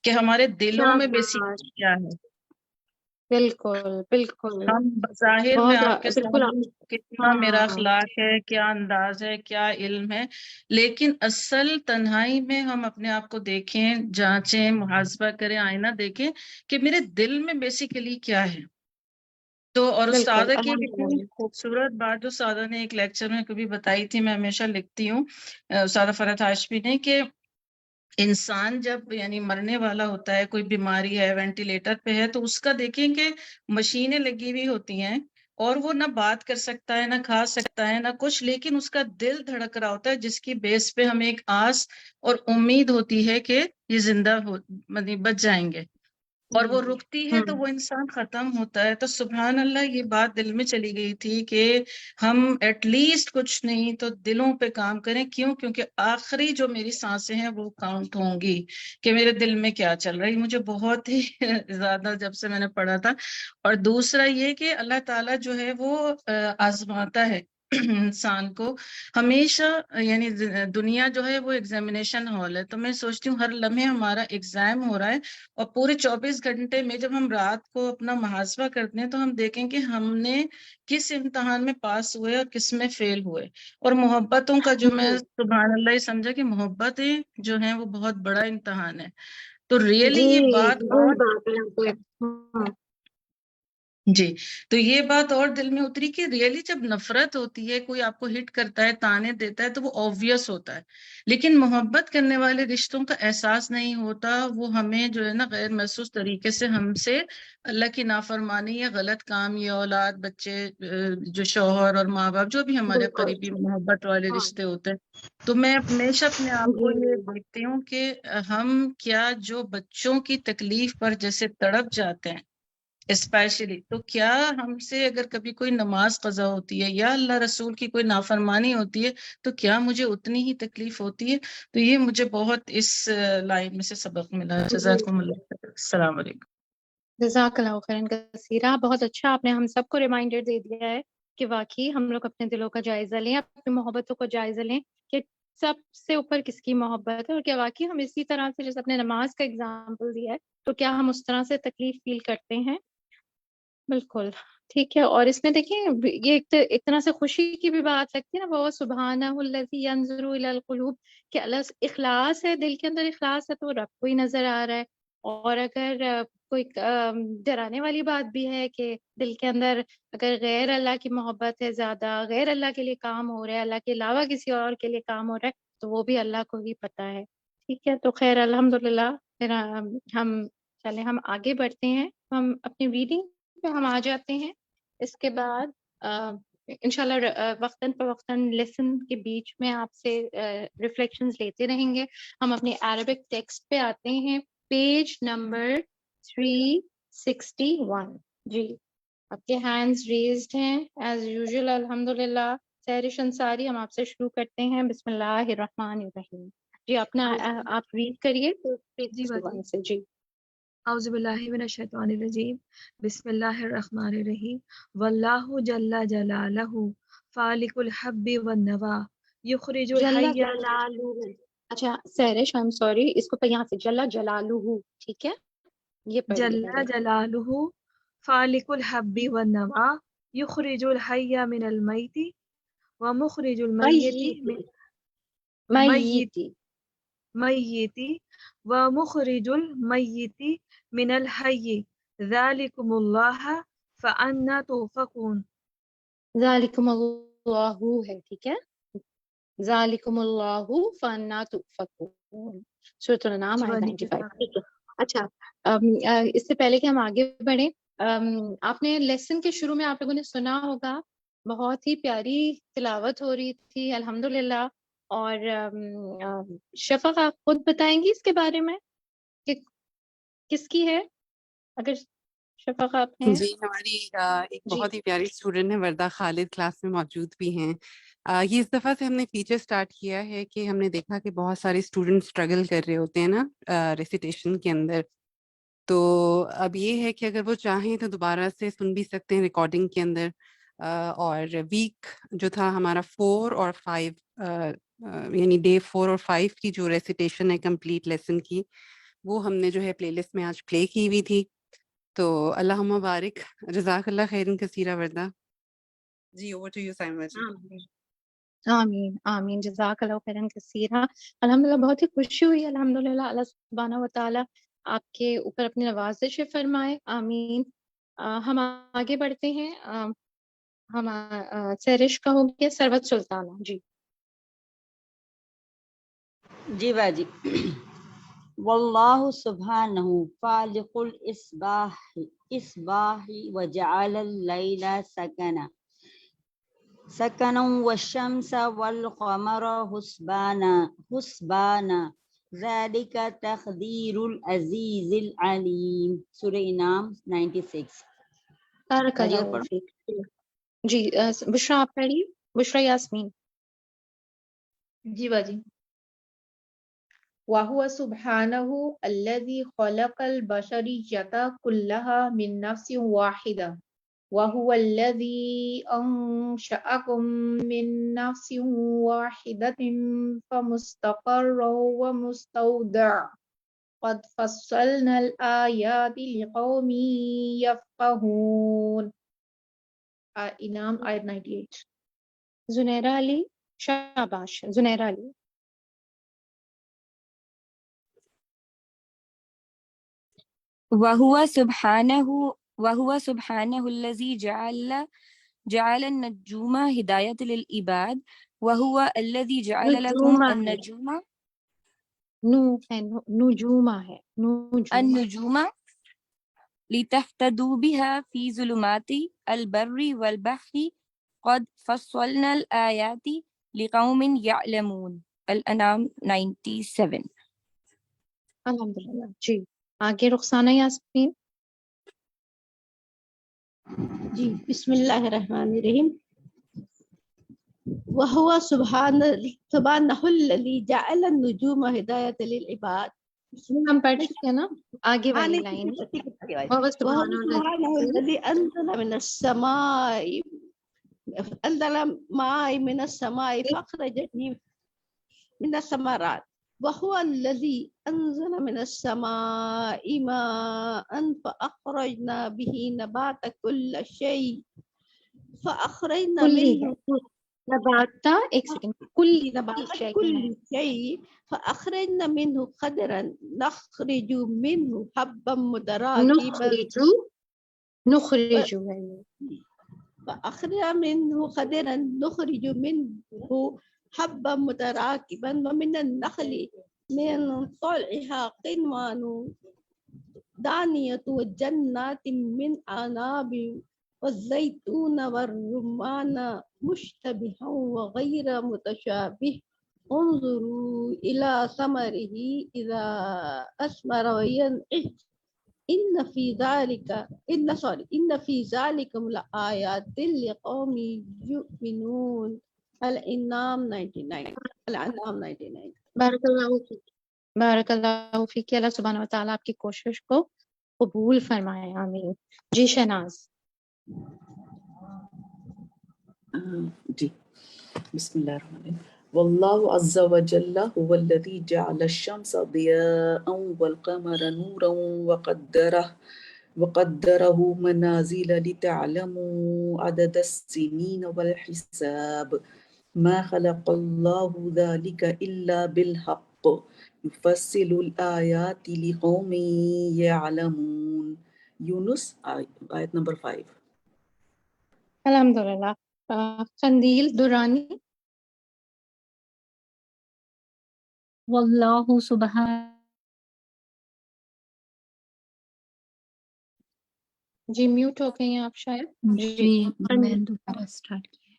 کہ ہمارے دلوں کیا میں بات، بیسک کیا ہے. بالکل بالکل، ہم بظاہر میں آپ کے بالکل سامنے کتنا میرا ہاں اخلاق ہے، کیا انداز ہے، کیا علم ہے، لیکن اصل تنہائی میں ہم اپنے آپ کو دیکھیں، جانچیں، محاسبہ کریں، آئینہ دیکھیں کہ میرے دل میں بیسیکلی کیا ہے. تو اور بالکل استادہ کی ایک اتنی الحمدللہ. خوبصورت بات جو استادہ نے ایک لیکچر میں کبھی بتائی تھی، میں ہمیشہ لکھتی ہوں، استادہ فرحت ہاشمی نے، کہ انسان جب یعنی مرنے والا ہوتا ہے، کوئی بیماری ہے، وینٹیلیٹر پہ ہے، تو اس کا دیکھیں کہ مشینیں لگی ہوئی ہوتی ہیں اور وہ نہ بات کر سکتا ہے، نہ کھا سکتا ہے، نہ کچھ، لیکن اس کا دل دھڑک رہا ہوتا ہے، جس کی بیس پہ ہمیں ایک آس اور امید ہوتی ہے کہ یہ زندہ مطلب بچ جائیں گے. اور وہ رکتی ہے تو وہ انسان ختم ہوتا ہے. تو سبحان اللہ، یہ بات دل میں چلی گئی تھی کہ ہم ایٹ لیسٹ کچھ نہیں تو دلوں پہ کام کریں. کیونکہ آخری جو میری سانسیں ہیں وہ کاؤنٹ ہوں گی کہ میرے دل میں کیا چل رہا ہے. مجھے بہت ہی زیادہ جب سے میں نے پڑھا تھا. اور دوسرا یہ کہ اللہ تعالیٰ جو ہے وہ آزماتا ہے انسان کو ہمیشہ. یعنی دنیا جو ہے وہ ایگزامینیشن ہال ہے. تو میں سوچتی ہوں ہر لمحے ہمارا ایگزام ہو رہا ہے، اور پورے 24 گھنٹے میں جب ہم رات کو اپنا محاسبہ کرتے ہیں تو ہم دیکھیں کہ ہم نے کس امتحان میں پاس ہوئے اور کس میں فیل ہوئے. اور محبتوں کا جو میں سبحان اللہ یہ سمجھا کہ محبتیں جو ہیں وہ بہت بڑا امتحان ہے. تو ریئلی جی یہ بات وہی اور بات ہے یہاں پہ. جی، تو یہ بات اور دل میں اتری کہ ریئلی جب نفرت ہوتی ہے، کوئی آپ کو ہٹ کرتا ہے، تانے دیتا ہے، تو وہ آبویس ہوتا ہے. لیکن محبت کرنے والے رشتوں کا احساس نہیں ہوتا. وہ ہمیں جو ہے نا غیر محسوس طریقے سے ہم سے اللہ کی نافرمانی یا غلط کام یا اولاد، بچے، جو شوہر اور ماں باپ، جو بھی ہمارے بالکل قریبی محبت والے ہاں رشتے ہوتے ہیں. تو میں ہمیشہ اپنے آپ کو جی یہ دیکھتی ہوں کہ ہم کیا جو بچوں کی تکلیف پر جیسے تڑپ جاتے ہیں اسپیشلی، تو کیا ہم سے اگر کبھی کوئی نماز قضا ہوتی ہے یا اللہ رسول کی کوئی نافرمانی ہوتی ہے تو کیا مجھے اتنی ہی تکلیف ہوتی ہے. تو یہ مجھے بہت اس لائن میں سے سبق ملا. جزاکم اللہ خیر. السلام علیکم. جزاک اللہ خیرن کثیرہ. بہت اچھا آپ نے ہم سب کو ریمائنڈر دے دیا ہے کہ واقعی ہم لوگ اپنے دلوں کا جائزہ لیں، اپنی محبتوں کا جائزہ لیں کہ سب سے اوپر کس کی محبت ہے، اور کیا واقعی ہم اسی طرح سے جیسے اپنے نماز کا اگزامپل دیا ہے تو کیا ہم اس طرح سے تکلیف فیل کرتے ہیں. بالکل ٹھیک ہے. اور اس میں دیکھیں یہ ایک طرح سے خوشی کی بھی بات لگتی ہے نا، وہ سبحانہ الذی ینظر الی القلوب، کہ اللہ اخلاص ہے، دل کے اندر اخلاص ہے تو رب کو ہی نظر آ رہا ہے. اور اگر کوئی ڈرانے والی بات بھی ہے کہ دل کے اندر اگر غیر اللہ کی محبت ہے، زیادہ غیر اللہ کے لیے کام ہو رہا ہے، اللہ کے علاوہ کسی اور کے لیے کام ہو رہا ہے، تو وہ بھی اللہ کو ہی پتہ ہے. ٹھیک ہے. تو خیر الحمدللہ. پھر ہم چلیں ہم آگے بڑھتے ہیں. ہم اپنی ریڈنگ پہ ہم آ جاتے ہیں. اس کے بعد انشاءاللہ وقتاً فوقتاً لیسن کے بیچ میں آپ سے ریفلیکشنز لیتے رہیں گے. ہم اپنے عربک ٹیکسٹ پہ آتے ہیں، پیج نمبر 361. جی آپ کے ہینڈز ریزڈ ہیں ایز یوزول. الحمدللہ. سحرش انصاری، ہم آپ سے شروع کرتے ہیں. بسم اللہ الرحمن الرحیم. جی اپنا آپ ریڈ کریے پیج جی 61 سے. جی اعوذ باللہ من الشیطان الرجیم. بسم اللہ الرحمن الرحیم. واللہ جل جلالہ فالق الحب والنوا یخرج جل الحی. جلالہ. اچھا سحرش، I'm sorry، اس کو یہاں سے جل جلالہ، ٹھیک ہے، یہ پڑھیے جل پہلے. جلالہ فالق الحب والنوا یخرج الحی من المیت ومخرج المیت من میتی. میت ومخرج المیت من الحی ذالکم اللہ فأنا توفقون. ذالکم اللہ ہے، ٹھیک ہے، ذالکم اللہ فانا تؤفکون. سورۃ الانعام آیت 95. ٹھیک ہے. اچھا اس سے پہلے کہ ہم آگے بڑھیں، آپ نے لیسن کے شروع میں آپ لوگوں نے سنا ہوگا بہت ہی پیاری تلاوت ہو رہی تھی الحمدللہ. اور شفق آپ خود بتائیں گی اس کے بارے میں کہ کس کی ہے؟ اگر شفق آپ ہیں؟ جی ہماری ایک جی بہت ہی پیاری اسٹوڈنٹ ہے وردہ خالد، کلاس میں موجود بھی ہیں. یہ اس دفعہ سے ہم نے فیچر سٹارٹ کیا ہے کہ ہم نے دیکھا کہ بہت سارے اسٹوڈنٹ اسٹرگل کر رہے ہوتے ہیں نا ریسیٹیشن کے اندر. تو اب یہ ہے کہ اگر وہ چاہیں تو دوبارہ سے سن بھی سکتے ہیں ریکارڈنگ کے اندر. اور ویک جو تھا ہمارا 4 اور 5 یعنی ڈے 4 اور 5 کی جو ریسیٹیشن ہے کمپلیٹ لیسن کی، وہ ہم نے جو ہے پلے لسٹ میں آج پلے کی ہوئی تھی. تو اللہم مبارک، جزاک اللہ خیرن کثیرہ Warda. G over to you Saima جی. آمین آمین آمین، جزاک اللہ خیرن کثیرہ. الحمدللہ بہت ہی خوشی ہوئی الحمدللہ. اللہ سبحانہ و تعالیٰ آپ کے اوپر اپنی نوازش فرمائے. آمین. ہم آگے بڑھتے ہیں. ہم سرش کا ہو گیا سروت سلطانہ. جی جی باجی. واللہ سبحانہ فالق الاصباح وجعل اللیل سکنا والشمس والقمر حسبانا ذالک تقدیر العزیز العلیم. سورہ انعام 96. بارک باجی اور اللہ پڑھو. فیک. جی بشرا آپ پڑھیے. بشرا یاسمین. جی باجی. وَهُوَ سُبْحَانَهُ الَّذِي خَلَقَ الْبَشَرِيَّةَ كُلَّهَا مِنْ نَفْسٍ وَاحِدَةٍ وَهُوَ الَّذِي أَنْشَأَكُم مِّن نَّفْسٍ وَاحِدَةٍ فَمُسْتَقَرٌّ وَمُسْتَوْدَعٌ قَدْ فَصَّلْنَا الْآيَاتِ لِقَوْمٍ يَفْقَهُونَ. انعام آیت 98. زنیرہ علی. شاباش زنیرہ علی. وهو سبحانه الذي جعل النجوم هداية للعباد وهو الذي جعل لكم نجومہ ہے، النجوم نو ہے، نجومہ ہے، نجومہ. النجوم لتهتدوا بها في ظلمات البر والبحر قد فصلنا الآيات لقوم يعلمون. الانعام 97. الحمدللہ. جی آگے رخسانہ یاسمین. جی بسم اللہ الرحمن الرحیم. وَهُوَ سبحانہ الذی جعل النجوم ہدایۃ للعباد. ہم پڑھ چکے ہیں نا آگے والی لائن. وَهُوَ سبحانہ الذی انزل ماء من السماء فاخرج من الثمرات. وَهُوَ الذی انزل من السماء ماء فأخرجنا به نبات كل شيء فأخرجنا منه نباتا. ایک سیکنڈ. کلی نبات كل شيء فأخرجنا منه خضرا نخرج منه حبا متراكبا نخرجو ہے. فأخرجنا منه خضرا نخرج منه حبا متراكبا ومن النخل من طلعها قنوان دانية وجنات من أعناب والزيتون والرمان مشتبها وغير متشابه انظروا إلى ثمره إذا أثمر وينعم إن في ذلك لآيات لقوم يؤمنون. الانعام 99. بارک اللہ فیک. بارک اللہ فیک. اللہ سبحانہ و تعالیٰ آپ کی کوشش کو قبول فرمائے. آمین. جی شہناز. جی بسم اللہ الرحمن الرحیم. واللہ عز وجل هو الذي جعل الشمس ضياء والقمر نورا وقدره منازل لتعلموا عدد السنين والحساب ما خلق الله ذلك إلا بالحق يفصل الآيات لقوم يعلمون. یونس آیت نمبر 5. الحمدللہ. قندیل درانی. واللہ سبحان. جی میوٹ ہو گئی ہیں آپ شاید. جی میں دوبارہ اسٹارٹ کیا.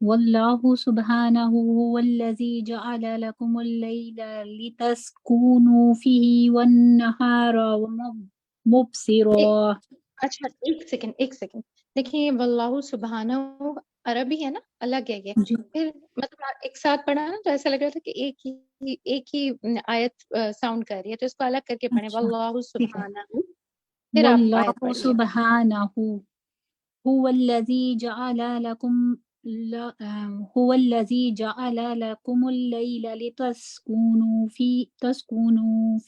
والله سبحانه هو الذي جعل لكم الليل لتسكنوا فيه والنهار مبصرا. اچھا ایک سیکنڈ دیکھیے واللہ سبحانہ عربی ہے نا الگ ہے یہ جی پھر مطلب ایک ساتھ پڑھا نا تو ایسا لگ رہا تھا کہ ایک ہی آیت ساؤنڈ کر رہی ہے تو اس کو الگ کر کے پڑھیں اچھا واللہ ٹھیک ہے. سبحانہ پھر آپ آیت والله پڑھیے. سبحانه هو الذي جعل لكم الليل تسكنوا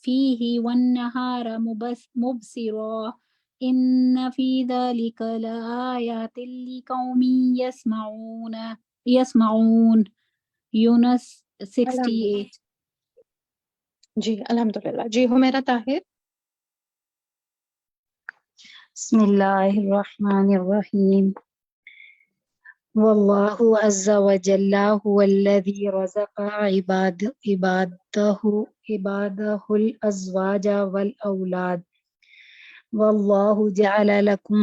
فيه والنهار مبصرا إن في ذلك لآيات لقوم يسمعون. یونس 68. جی الحمدللہ. جی حمیرہ طاہر. بسم الله الرحمن الرحيم والله عز وجل هو الذي رزق عباده الأزواج والأولاد والله جعل لكم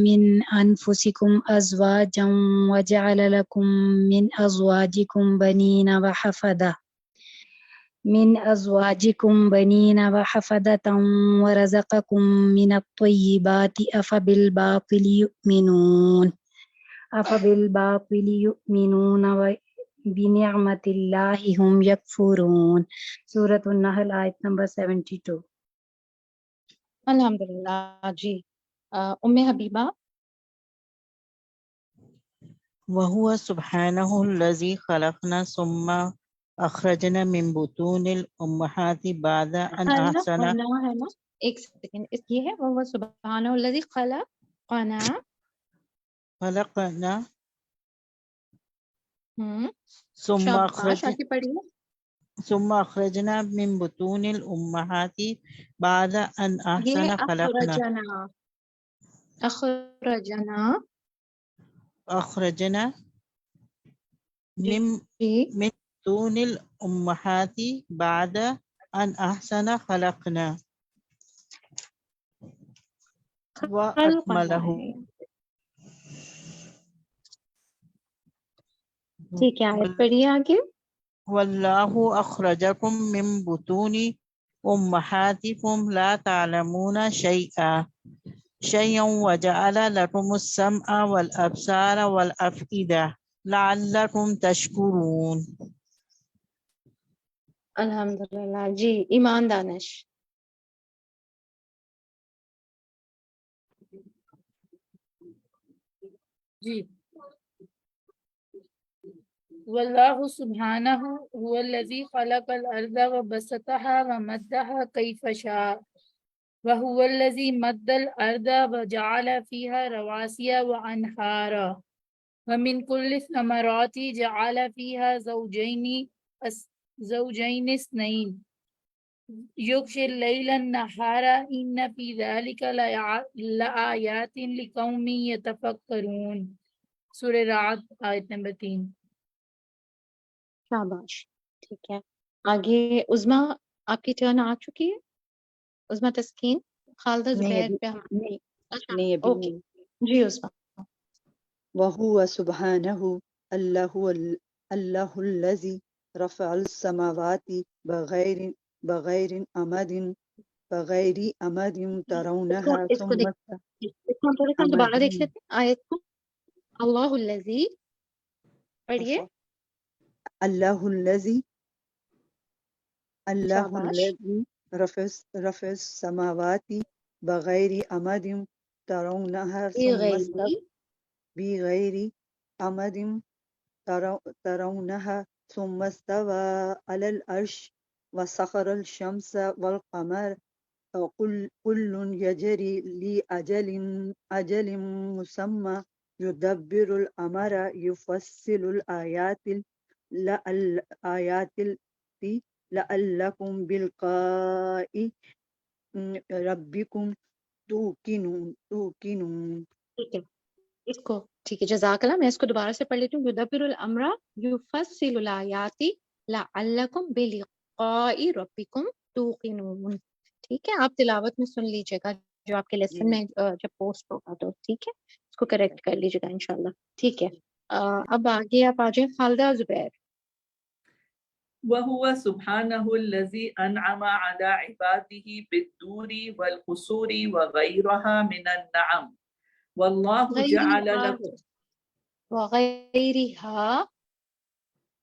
من أنفسكم أزواجا وجعل لكم من بنين وحفدة ورزقكم من الطيبات أفبالباطل يؤمنون وبنعمة الله هم يكفرون. سورة النحل آیت نمبر 72. الحمدللہ. جی حبیبہ. وهو سبحانه الذي خلقنا ثم أخرجنا من بطون الأمهات بعد أن أحسن ہے نا ایک سیکنڈ یہ ہے وہ سبحانہ الذی خلقنا ثم شاباش آگے پڑھیے. ثم أخرجنا من بطون الأمهات بعد أن یہ ہے أحسن أخرجنا من بطون الأمهات بعد أن أحسن خلقنا وأكمله. ٹھیک ہے آیت پڑھیے آگے. والله أخرجكم من بطون أمهاتكم لا تعلمون شيئا وجعل لكم السمع والأبصار والأفئدة لعلكم تشكرون. الحمدللہ. جی ایمان دانش. جی واللہ سبحانہ هو الذی خلق الارض وبسطها ومدها کیف شاء وهو الذی مد الارض وجعل فيها رواسي وانهارا ومن كل الثمرات جعل فيها زوجين اثنين يغشي الليل النهار إن في ذلك لآيات لقوم يتفكرون. سورہ رعد آیت نمبر 3. شاباش. ٹھیک ہے آگے عظمیٰ آپ کی ٹرن آ چکی ہے. عظمیٰ تسکین. خالدہ زبیر پہ ہم نہیں ابھی اوکے. جی عظمیٰ. وهو سبحانه الله الذي رفع السماوات بغير أمد ترونها اس کو تھوڑا سا دوبارہ دیکھ لیتے ہیں آیت کو. اللہ الذی پڑھیے. الله الذي رفع السماوات بغير أمد ترونها بغير أمد ترونها ثم استوى على العرش وسخر الشمس والقمر كل يجري لأجل مسمى يدبر الأمر يفصل الآيات لعلكم بلقاء ربكم توقنون. ٹھیک ہے اس کو ٹھیک ہے جزاک اللہ. میں اس کو دوبارہ سے پڑھ لیتی ہوں. یدبر الامر یفصل الآیات لعلکم بلقاء ربکم توقنون. ٹھیک ہے آپ تلاوت میں سن لیجیے گا جو آپ کے لیسن میں جب پوسٹ ہوگا تو ٹھیک ہے. اس کو کریکٹ کر لیجیے گا انشاءاللہ. ٹھیک ہے. اب آگے آپ آ جائیں خالدہ زبیر. وهو سبحانه الذي أنعم على عباده بالدور والقصور وغيرها من النعم والله جعل لكم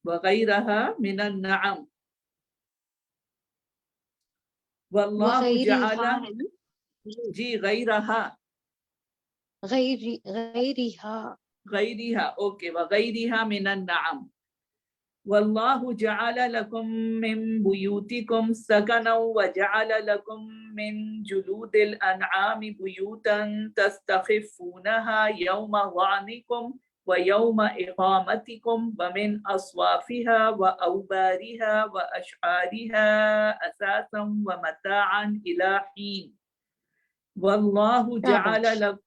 وغيرها من النعم والله جعل جی غيرها اوکے وغيرها من النعم والله جعل لكم من بيوتكم سكنا وجعل لكم من جلود الأنعام بيوتا تستخفونها يوم ظعنكم ويوم إقامتكم ومن أصوافها وأوبارها وأشعارها أثاثا ومتاعا إلى حين والله جعل لكم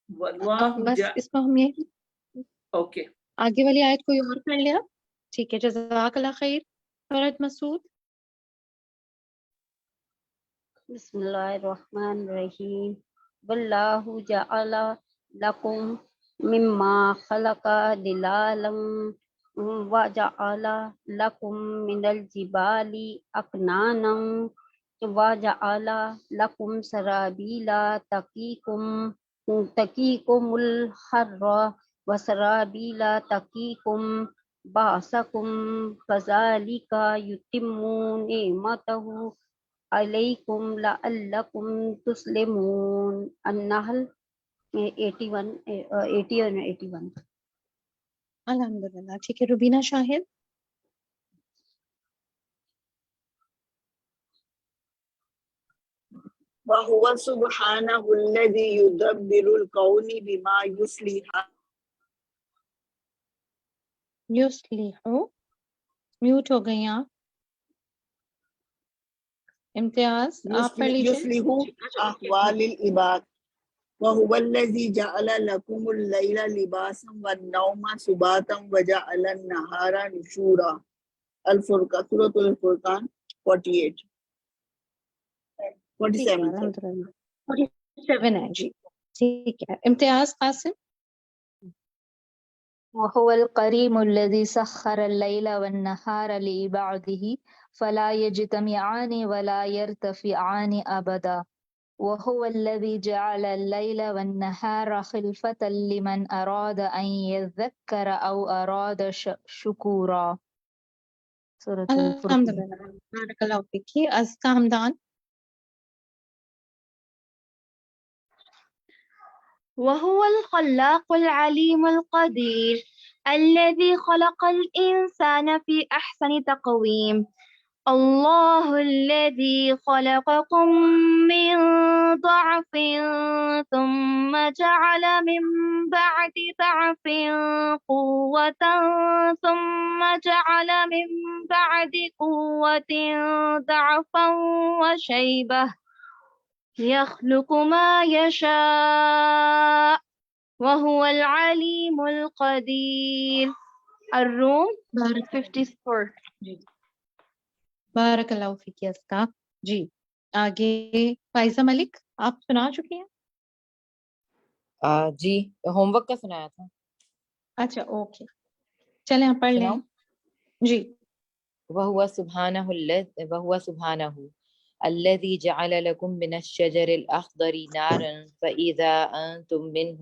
والله اس میں ہم یہ اوکے آگے والی آیت کوئی اور پڑھ لیا. ٹھیک ہے. جزاک اللہ خیر. فرد مسعود. بسم اللہ الرحمن الرحیم. واللہ جعل لکم مما خلق ظلالا وجعل لکم من الجبال اکنانا وجعل لکم سرابیلا تقیکم الحر وسرابیلا تقیکم باسکم کذالک یتم نعمتہ علیکم لعلکم تسلمون. النحل 80 اور 81. الحمدللہ. ٹھیک ہے. روبینہ شاہد. وهو سبحانه الذي يدبر الكون بما يصلح میوٹ ہو گئی آپ. امتیاز آپ پڑھ لیجیے. يصلح احوال العباد وهو الذي جعل لكم الليل لباسا والنوم سباتا وجعل النهار نشورا. الفرقان سورة الفرقان 48 47 ہے جی. ٹھیک ہے. امتیاز قاسم. وهو القريم الذي سخر الليل والنهار لعباده فلا يجتمعان ولا يرتفعان أبدا وهو الذي جعل الليل والنهار خلفة لمن أراد أن يذكر أو أراد شكورا. سورة الفرقان. الحمدللہ. بارک اللہ فیک. ازکا حمدان. وهو الخلاق العليم القدير الذي خلق الإنسان في أحسن تقويم. الله الذي خلقكم من ضعف ثم جعل من بعد ضعف قوة ثم جعل من بعد قوة ضعفا وشيبة يخلق ما يشاء وهو العليم القدير. الروم 54. بارک اللہ فیک ازکا. جی آگے فائزہ ملک. آپ سنا چکی ہیں؟ جی ہوم ورک کا سنایا تھا. اچھا اوکے. چلیں آپ پڑھ لیں. جی. وهو سبحانه الذي جعل لكم من الشجر الأخضر نارا فإذا أنتم منه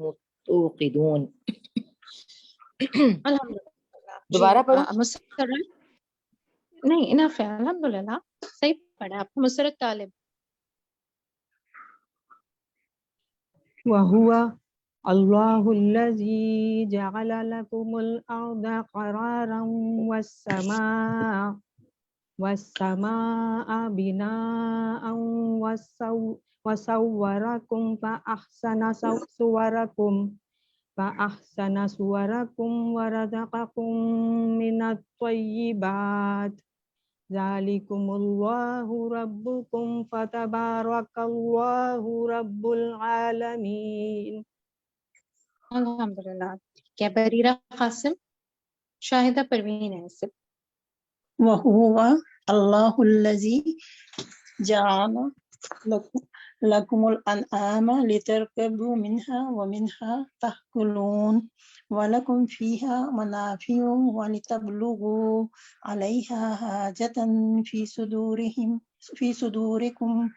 توقدون. الحمدللہ. دوبارہ پڑھو. مسرت نہیں انف ہے. الحمدللہ صحیح پڑھا آپ. مسرت طالب. وهو الله الذي جعل لكم الأرض قرارا والسماء بناء وصوركم فأحسن صوركم ورزقكم من الطيبات ذلكم الله ربكم فتبارك الله رب العالمين. الحمدللہ. ٹھیک ہے. بریرہ قاسم. شاہدہ پروین ہے. وهو الله الذي جعل لكم الأنعام لتركبوا منها ومنها تأكلون ولكم فيها منافع ولتبلغوا عليها حاجة في صدوركم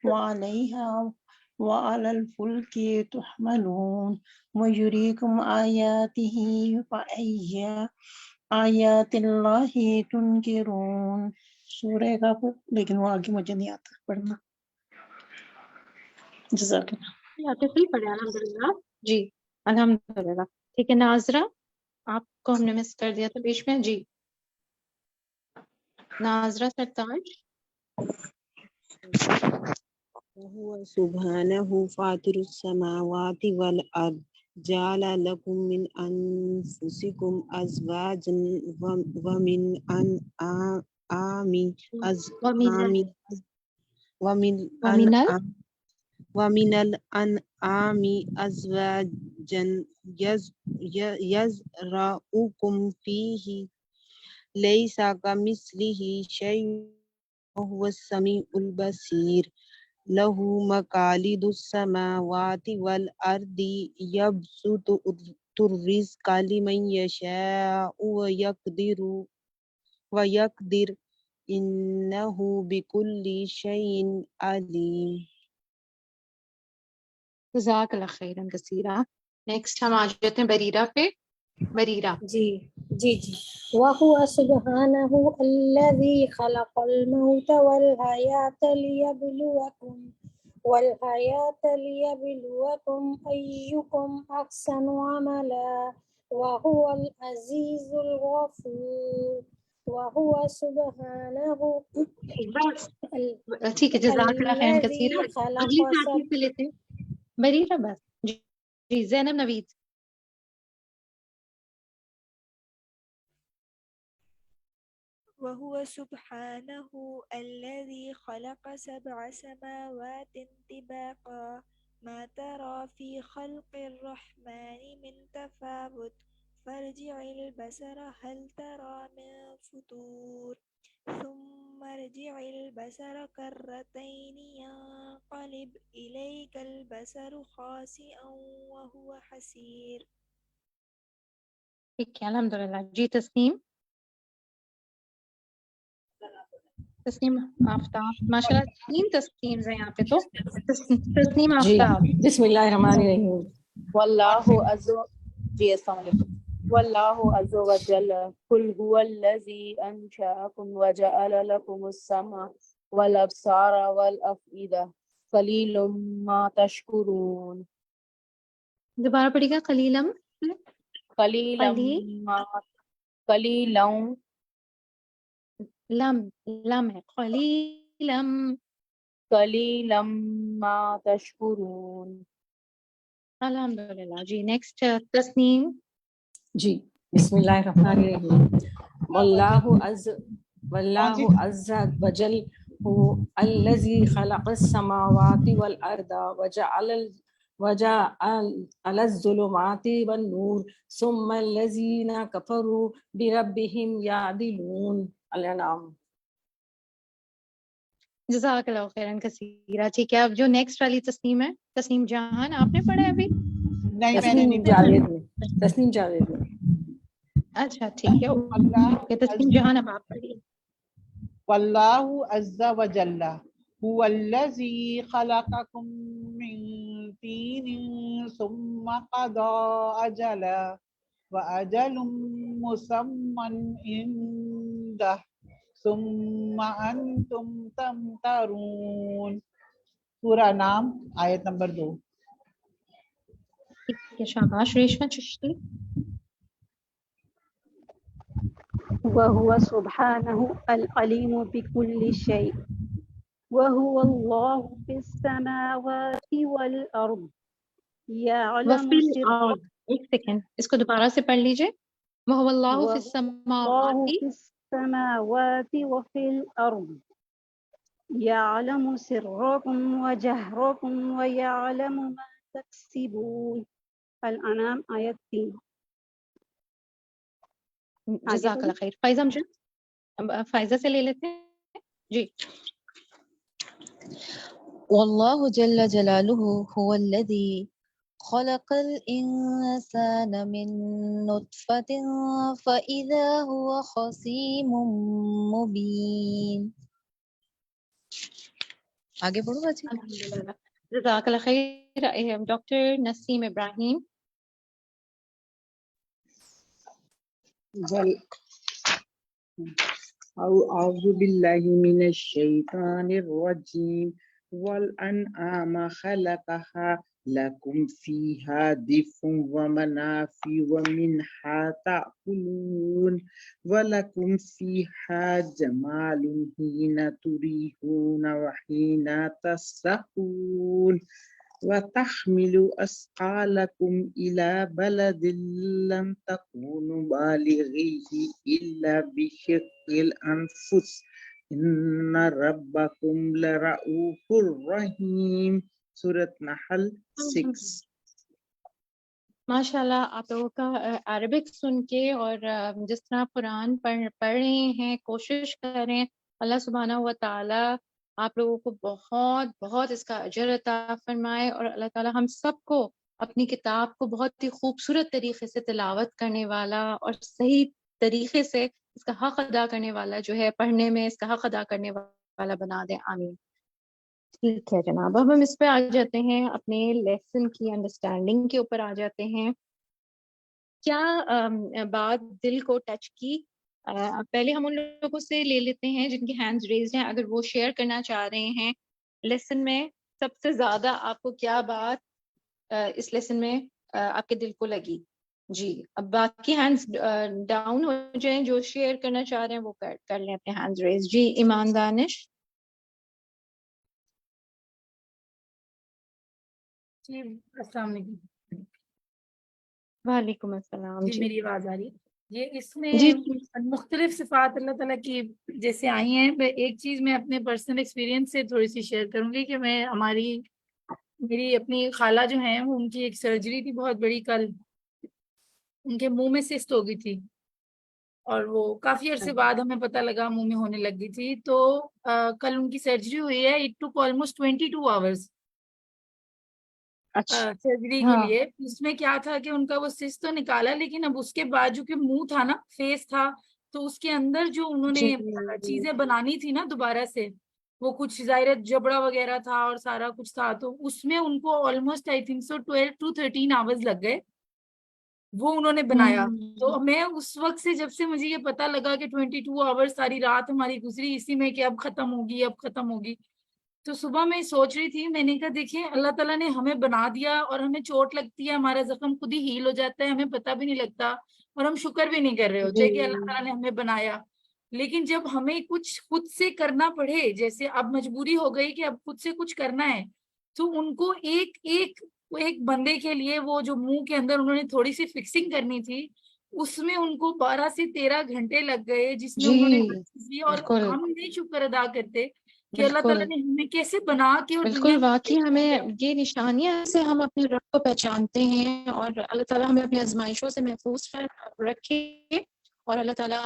وعليها وعلى الفلك تحملون ويريكم آياته فأي آیات اللہ تنکرون. سورہ کا لیکن وہ آگے مجھے نہیں آتا پڑھنا. جزاک اللہ. آپ نے صحیح پڑھا الحمدللہ. جی الحمدللہ. ٹھیک ہے ناظرہ، آپ کو ہم نے مس کر دیا تھا بیچ میں. جی ناظرہ سرتاج. وهو سبحانه فاطر السماوات والأرض جعل لكم من أنفسكم أزواجا ومن الأنعام أزواجا يزرعكم فيه ليس كمثله شيء وهو السميع البصير له مقاليد السماوات والأرض يبسط الرزق لمن يشاء ويقدر إنه بكل شيء عليم. جزاک اللہ خیرا کثیرا. نیکسٹ ہم آ جاتے ہیں بریرہ پہ. بریرہ. جی. وهو سبحانه الذي خلق الموت والحياة ليبلوكم أيكم أحسن عملا وهو العزيز الغفور. وهو سبحانه ٹھیک ہے جزاک اللہ خیرا کثیرا. اگلی ساتھی سے لیتے ہیں بریرہ بس. جی زینب نوید. وهو سبحانه الذي خلق 7 سماوات طباقا ما ترى في خلق الرحمن من تفاوت فارجع البصر هل ترى من فطور ثم ارجع البصر كرتين ينقلب إليك البصر خاسئا وهو حسير. ٹھیک ہے الحمدللہ. جی تسنیم. تسنیم آفتاب. ماشاء اللہ 3 تسنیمز ہیں یہاں پہ. تو تسنیم آفتاب. بسم اللہ الرحمن الرحیم. واللہ عز وجل قل هو الذی انشأکم وجعل لکم السمع والابصار والافئدہ قلیل ما تشکرون. دوبارہ پڑھیے گا. قلیلم لم ہے. قلیلم ما تشکرون. الحمدللہ. جی نیکسٹ تسنیم. جی بسم اللہ الرحمن الرحیم. واللہ عز وجل هو الذی خلق السماوات والارض وجعل الظلمات والنور ثم الذین کفروا بربهم یعدلون. الانعام. جزاک اللہ خیرا کثیرا. ٹھیک ہے اب جو نیکسٹ والی تسنیم ہے تسنیم جہان. آپ نے پڑھا ہے ابھی؟ تسنیم جاوید. اچھا ٹھیک ہے. تسنیم جہان اب آپ پڑھیے. واللہ عز وجل هو الذی خلقکم من طین ثم قضى اجلا واجل مسمى عنده ثم انتم تمترون. سورہ نام آیت نمبر 2. شاباش ریشما چشتی. وهو سبحانه العليم بكل شيء وهو الله في السماوات والأرض يعلم سركم. ایک سیکنڈ اس کو دوبارہ سے پڑھ لیجئے. وهو اللہ فی السماوات وفي الأرض يعلم سركم وجهركم ويعلم ما تكسبون. الانعام آیت 3. جزاک اللہ خیر. فائزہ امجد. فائزہ سے لے لیتے ہیں. جی. والله جل جلاله هو الذي خلق الإنسان من نطفة فإذا هو خصيم مبين. آگے پڑھو بچے. الحمدللہ. جزاک اللہ خیر. ڈاکٹر نسیم ابراہیم. أعوذ بالله من الشيطان الرجيم والأنعام خلقها لكم فيها دفء ومنافع ومنها تأكلون ولكم فيها جمال حين تريحون وحين تسرحون وتحمل أثقالكم إلى بلد لم تكونوا بالغيه إلا بشق الأنفس إن ربكم لرؤوف رحيم. سورة نحل 6. ماشاء اللہ آپ لوگوں کا عربک سن کے اور جس طرح قرآن پڑھ رہے ہیں کوشش کریں. اللہ سبحانہ و تعالیٰ آپ لوگوں کو بہت بہت اس کا اجر عطا فرمائے اور اللہ تعالیٰ ہم سب کو اپنی کتاب کو بہت ہی خوبصورت طریقے سے تلاوت کرنے والا اور صحیح طریقے سے اس کا حق ادا کرنے والا جو ہے پڑھنے میں اس کا حق ادا کرنے والا بنا دیں. آمین. ٹھیک ہے جناب, اب ہم اس پہ آ جاتے ہیں, اپنے لیسن کی انڈرسٹینڈنگ کے اوپر آ جاتے ہیں. کیا بات دل کو ٹچ کی؟ پہلے ہم ان لوگوں سے لے لیتے ہیں جن کے ہینڈز ریزڈ ہیں, اگر وہ شیئر کرنا چاہ رہے ہیں لیسن میں سب سے زیادہ آپ کو کیا بات اس لیسن میں آپ کے دل کو لگی. جی, اب باقی ہینڈز ڈاؤن ہو جائیں, جو شیئر کرنا چاہ رہے ہیں وہ کر لیں اپنے ہینڈز ریز. جی ایمان دانش. جی السلام علیکم. وعلیکم السلام. جی میری آواز آ رہی ہے؟ یہ اس میں جی مختلف صفات اللہ تعالیٰ کی جیسے آئی ہیں. ایک چیز میں اپنے پرسنل ایکسپیرینس سے تھوڑی سی شیئر کروں گی کہ میری اپنی خالہ جو ہیں ان کی ایک سرجری تھی بہت بڑی کل. ان کے منہ میں سسٹ ہو گئی تھی اور وہ کافی عرصے بعد ہمیں پتہ لگا منہ میں ہونے لگ گئی تھی. تو کل ان کی سرجری ہوئی ہے. It took almost 22 hours surgery کے لیے. اس میں کیا تھا کہ ان کا وہ سسٹ تو نکالا, لیکن اب اس کے بعد جو کہ منہ تھا نا, فیس تھا, تو اس کے اندر جو انہوں نے چیزیں بنانی تھی نا دوبارہ سے, وہ کچھ ظاہر جبڑا وغیرہ تھا اور سارا کچھ تھا, تو اس میں ان کو almost I think so 12 to 13 hours لگ گئے. وہ انہوں نے بنایا. تو میں اس وقت سے جب سے مجھے یہ پتا لگا کہ 22 آورز ساری رات ہماری گزری اسی میں کہ اب ختم ہوگی اب ختم ہوگی, تو صبح میں سوچ رہی تھی, میں نے کہا دیکھیں اللہ تعالیٰ نے ہمیں بنا دیا اور ہمیں چوٹ لگتی ہے, ہمارا زخم خود ہی ہیل ہو جاتا ہے, ہمیں پتہ بھی نہیں لگتا اور ہم شکر بھی نہیں کر رہے ہوتے کہ اللہ تعالیٰ نے ہمیں بنایا. لیکن جب ہمیں کچھ خود سے کرنا پڑے, جیسے اب مجبوری ہو گئی کہ اب خود سے کچھ کرنا ہے, تو ان کو ایک بندے کے لیے وہ جو منہ کے اندر انہوں نے تھوڑی سی فکسنگ کرنی تھی, اس میں ان کو 12 سے 13 گھنٹے لگ گئے, جس میں انہوں نے کی. اور ہم نہیں شکر ادا کرتے کہ اللہ تعالیٰ نے ہمیں کیسے بنا کے اور بالکل واقعی ہمیں یہ نشانیاں سے ہم اپنے رب کو پہچانتے ہیں, اور اللہ تعالیٰ ہمیں اپنی آزمائشوں سے محفوظ رکھے, اور اللہ تعالیٰ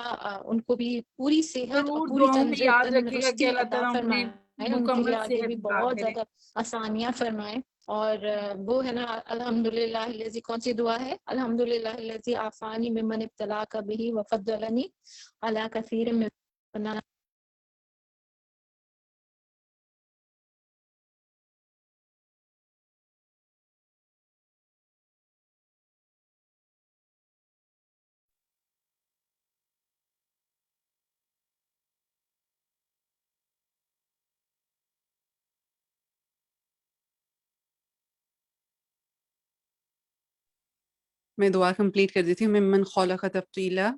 ان کو بھی پوری صحت اور پوری تندرستی عطا فرمائے, ان کے لیے آگے بھی بہت زیادہ آسانیاں فرمائے. اور وہ ہے نا الحمدللہ الذی, کون سی دعا ہے, الحمدللہ الذی عافانی ممن ابتلاک بہ وفضلنی علی کثیر من. میں دعا کمپلیٹ کر دیتی ہوں. ممن خلق تفضیلا.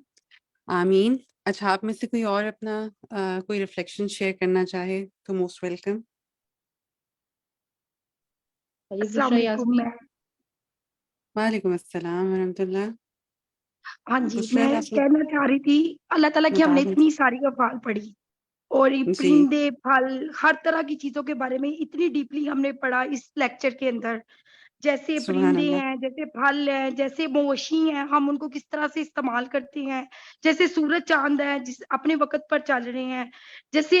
آمین. اچھا, آپ میں سے کوئی اور اپنا کوئی ریفلیکشن شیئر کرنا چاہے تو موسٹ ویلکم. السلام علیکم. وعلیکم السلام ورحمۃ اللہ. ہاں جی, میں کہنا چاہ رہی تھی اللہ تعالیٰ کی ہم نے اتنی ساری افعال پڑھی اور پرندے پھل ہر طرح کی چیزوں کے بارے میں اتنی ڈیپلی ہم نے پڑھا اس لیکچر کے اندر. جیسے پرندے ہیں, جیسے پھل ہیں, جیسے مویشی ہیں, ہم ان کو کس طرح سے استعمال کرتے ہیں, جیسے سورج چاند ہے جس اپنے وقت پر چل رہے ہیں, جیسے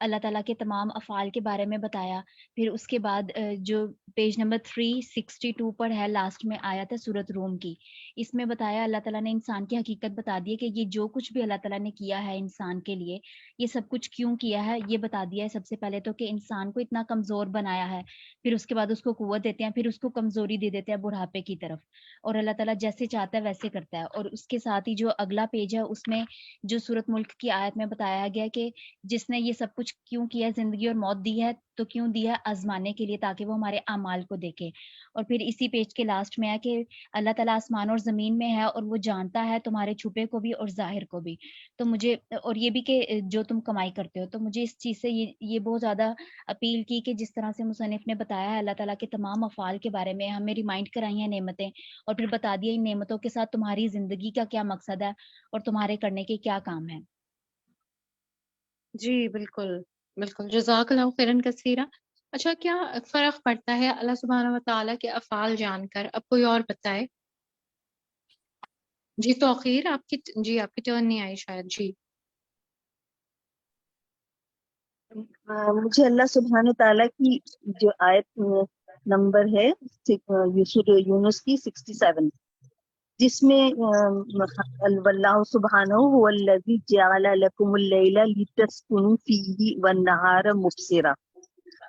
اللہ تعالیٰ کے تمام افعال کے بارے میں بتایا. پھر اس کے بعد جو پیج نمبر 362 پر ہے لاسٹ میں آیت ہے سورۃ روم کی, اس میں بتایا اللہ تعالیٰ نے انسان کی حقیقت بتا دی ہے کہ یہ جو کچھ بھی اللہ تعالیٰ نے کیا ہے انسان کے لیے, یہ سب کچھ کیوں کیا ہے یہ بتا دیا ہے. سب سے پہلے تو کہ انسان کو اتنا کمزور بنایا ہے, پھر اس کے بعد اس کو قوت دیتے ہیں, پھر اس کو کمزوری دے دیتے ہیں بڑھاپے کی طرف, اور اللہ تعالیٰ جیسے چاہتا ہے ویسے کرتا ہے. اور اس کے ساتھ ہی جو اگلا پیج ہے اس میں جو سورۃ ملک کی آیت میں بتایا گیا کہ جس نے یہ سب کچھ کیوں کیا, زندگی اور موت دی ہے تو کیوں دی ہے, آزمانے کے لیے تاکہ وہ ہمارے اعمال کو دیکھے. اور پھر اسی پیج کے لاسٹ میں ہے کہ اللہ تعالیٰ آسمان اور زمین میں ہے اور وہ جانتا ہے تمہارے چھپے کو بھی اور ظاہر کو بھی. تو مجھے اور یہ بھی کہ جو تم کمائی کرتے ہو, تو مجھے اس چیز سے یہ بہت زیادہ اپیل کی کہ جس طرح سے مصنف نے بتایا ہے اللہ تعالیٰ کے تمام افعال کے بارے میں, ہمیں ریمائنڈ کرائی ہیں نعمتیں, اور پھر بتا دیا ان نعمتوں کے ساتھ تمہاری زندگی کا کیا مقصد ہے اور تمہارے کرنے کے کیا کام ہے. جی بالکل بالکل, جزاک اللہ خیرن کثیرہ. اچھا, کیا فرق پڑتا ہے اللہ سبحانہ و تعالیٰ کے افعال جان کر؟ اب کوئی اور بتائے. جی توقیر, آپ کی ٹرن نہیں آئی شاید. جی مجھے اللہ سبحانہ تعالیٰ کی جو آیت نمبر ہے سورہ یونس کی 67, جس میں واللہ سبحانہ هو الذی جعل لکم اللیل لتسکنوا فیہ والنہار مبصرا.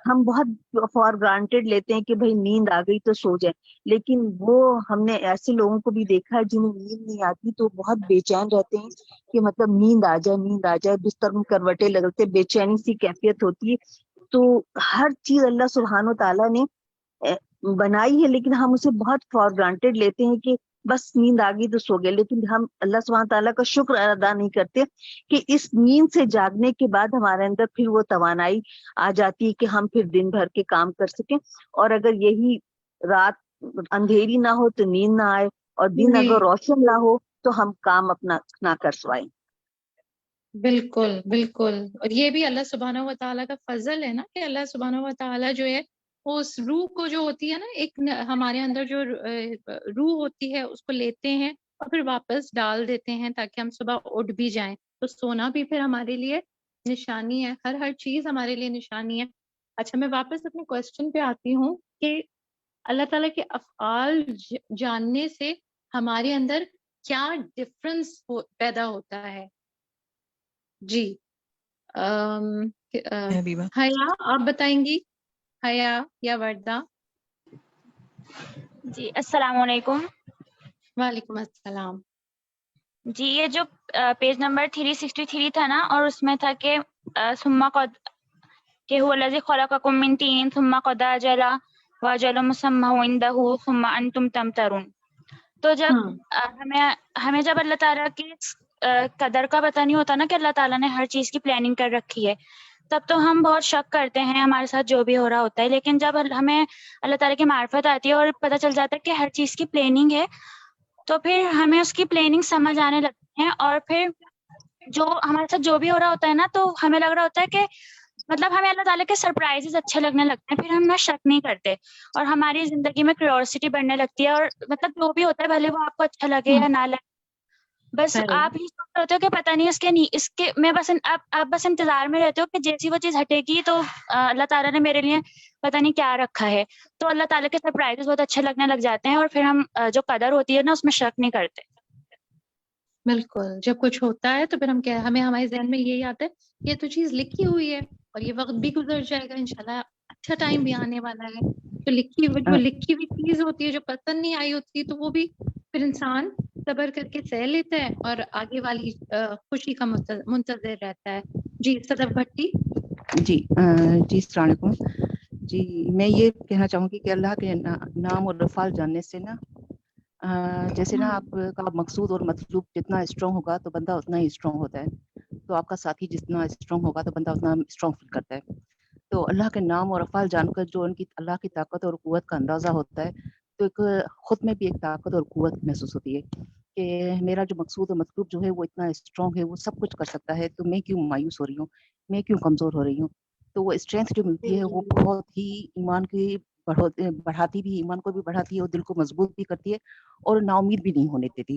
ہم بہت فار گرانٹیڈ لیتے ہیں کہ بھائی نیند آ گئی تو سو جائیں, لیکن وہ ہم نے ایسے لوگوں کو بھی دیکھا ہے جنہیں نیند نہیں آتی تو بہت بے چین رہتے ہیں کہ مطلب نیند آ جائے, بستر میں کروٹیں لگتے, بے چینی سی کیفیت ہوتی ہے. تو ہر چیز اللہ سبحانہ تعالیٰ نے بنائی ہے, لیکن ہم اسے بہت فار گرانٹیڈ لیتے ہیں کہ بس نیند آ گئی تو سو گئے, لیکن ہم اللہ سبحانہ تعالیٰ کا شکر ادا نہیں کرتے کہ اس نیند سے جاگنے کے بعد ہمارے اندر پھر وہ توانائی آ جاتی ہے کہ ہم پھر دن بھر کے کام کر سکیں. اور اگر یہی رات اندھیری نہ ہو تو نیند نہ آئے, اور دن اگر روشن نہ ہو تو ہم کام اپنا نہ کر سوائیں. بالکل بالکل, اور یہ بھی اللہ سبحانہ و تعالیٰ کا فضل ہے نا کہ اللہ سبحانہ و تعالیٰ جو ہے وہ اس روح کو جو ہوتی ہے نا, ایک ہمارے اندر جو روح ہوتی ہے اس کو لیتے ہیں اور پھر واپس ڈال دیتے ہیں تاکہ ہم صبح اٹھ بھی جائیں. تو سونا بھی پھر ہمارے لیے نشانی ہے, ہر چیز ہمارے لیے نشانی ہے. اچھا, میں واپس اپنے کوشچن پہ آتی ہوں کہ اللہ تعالیٰ کے افعال جاننے سے ہمارے اندر کیا ڈفرنس پیدا ہوتا ہے. جی حیا, آپ بتائیں گی, حیا یا وردہ؟ جی السلام علیکم. وعلیکم السلام. جی یہ جو پیج نمبر 363 تھا نا, اور اس میں تھا کہ ثم قد کہ هو الذی خلقکم من طین ثم قضى اجلا واجل مسمى عنده ثم انتم تمترون. تو جب ہمیں جب اللہ تعالیٰ کی قدر کا پتہ نہیں ہوتا نا کہ اللہ تعالیٰ نے ہر چیز کی پلاننگ کر رکھی ہے, تب تو ہم بہت شک کرتے ہیں ہمارے ساتھ جو بھی ہو رہا ہوتا ہے. لیکن جب ہمیں اللہ تعالیٰ کی معرفت آتی ہے اور پتہ چل جاتا ہے کہ ہر چیز کی پلاننگ ہے, تو پھر ہمیں اس کی پلاننگ سمجھ آنے لگتی ہے, اور پھر جو ہمارے ساتھ جو بھی ہو رہا ہوتا ہے نا, تو ہمیں لگ رہا ہوتا ہے کہ مطلب ہمیں اللہ تعالیٰ کے سرپرائزز اچھے لگنے لگتے ہیں, پھر ہم شک نہیں کرتے اور ہماری زندگی میں کیوریوسٹی بڑھنے لگتی ہے. اور مطلب جو بھی ہوتا ہے بھلے وہ آپ کو اچھا لگے یا نہ لگے, بس آپ ہی سوچ رہے ہوتے ہو کہ پتہ نہیں اس کے میں بس آپ بس انتظار میں رہتے ہو کہ جیسی وہ چیز ہٹے گی تو اللہ تعالیٰ نے میرے لیے پتہ نہیں کیا رکھا ہے. تو اللہ تعالیٰ کے سرپرائزز بہت اچھے لگنے لگ جاتے ہیں, اور پھر ہم جو قدر ہوتی ہے نا اس میں شک نہیں کرتے. بالکل, جب کچھ ہوتا ہے تو پھر ہمیں ہمارے ذہن میں یہی آتا ہے یہ تو چیز لکھی ہوئی ہے اور یہ وقت بھی گزر جائے گا, انشاءاللہ اچھا ٹائم بھی آنے والا ہے. تو لکھی ہوئی چیز ہوتی ہے جو پسند نہیں آئی ہوتی تو وہ بھی پھر انسان صبر کر کے سہ لیتا ہے اور آگے والی خوشی کا منتظر رہتا ہے. جی صدف بھٹی. جی السلام علیکم. جی میں یہ کہنا چاہوں گی کہ اللہ کے نام اور افعال جاننے سے نا جیسے نا آپ کا مقصود اور مطلوب جتنا اسٹرانگ ہوگا تو بندہ اتنا ہی اسٹرانگ ہوتا ہے, تو آپ کا ساتھی جتنا اسٹرانگ ہوگا تو بندہ اتنا اسٹرانگ فیل کرتا ہے. تو اللہ کے نام اور افعال جان کر جو ان کی اللہ کی طاقت اور قوت کا اندازہ ہوتا ہے تو ایک خود میں بھی ایک طاقت اور قوت محسوس ہوتی ہے کہ میرا جو مقصود اور مطلوب جو ہے وہ اتنا اسٹرانگ ہے, وہ سب کچھ کر سکتا ہے, تو میں کیوں مایوس ہو رہی ہوں, میں کیوں کمزور ہو رہی ہوں. تو وہ اسٹرینتھ جو ملتی ہے وہ بہت ہی ایمان کی بڑھاتی بھی, ایمان کو بھی بڑھاتی ہے اور دل کو مضبوط بھی کرتی ہے اور نا امید بھی نہیں ہونے دیتی.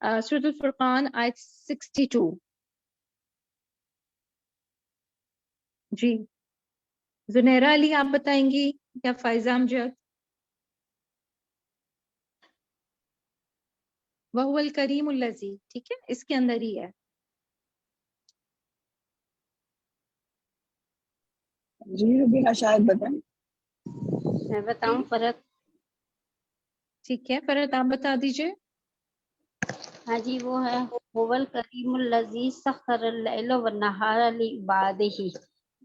سورۃ الفرقان آیت 62. جی زنیرہ علی آپ بتائیں گی یا فائزہ امجد؟ وَهُوَ الْكَرِيمُ الَّذِي، ٹھیک ہے، اس کے اندر ہی ہے. جی ربیہ شاید بتائیں. میں بتاؤں فرق؟ ٹھیک ہے فرحت آپ بتا دیجئے. ہاں جی وہ ہے هو الکریم الذی سخر اللیل والنہار لعبادہ،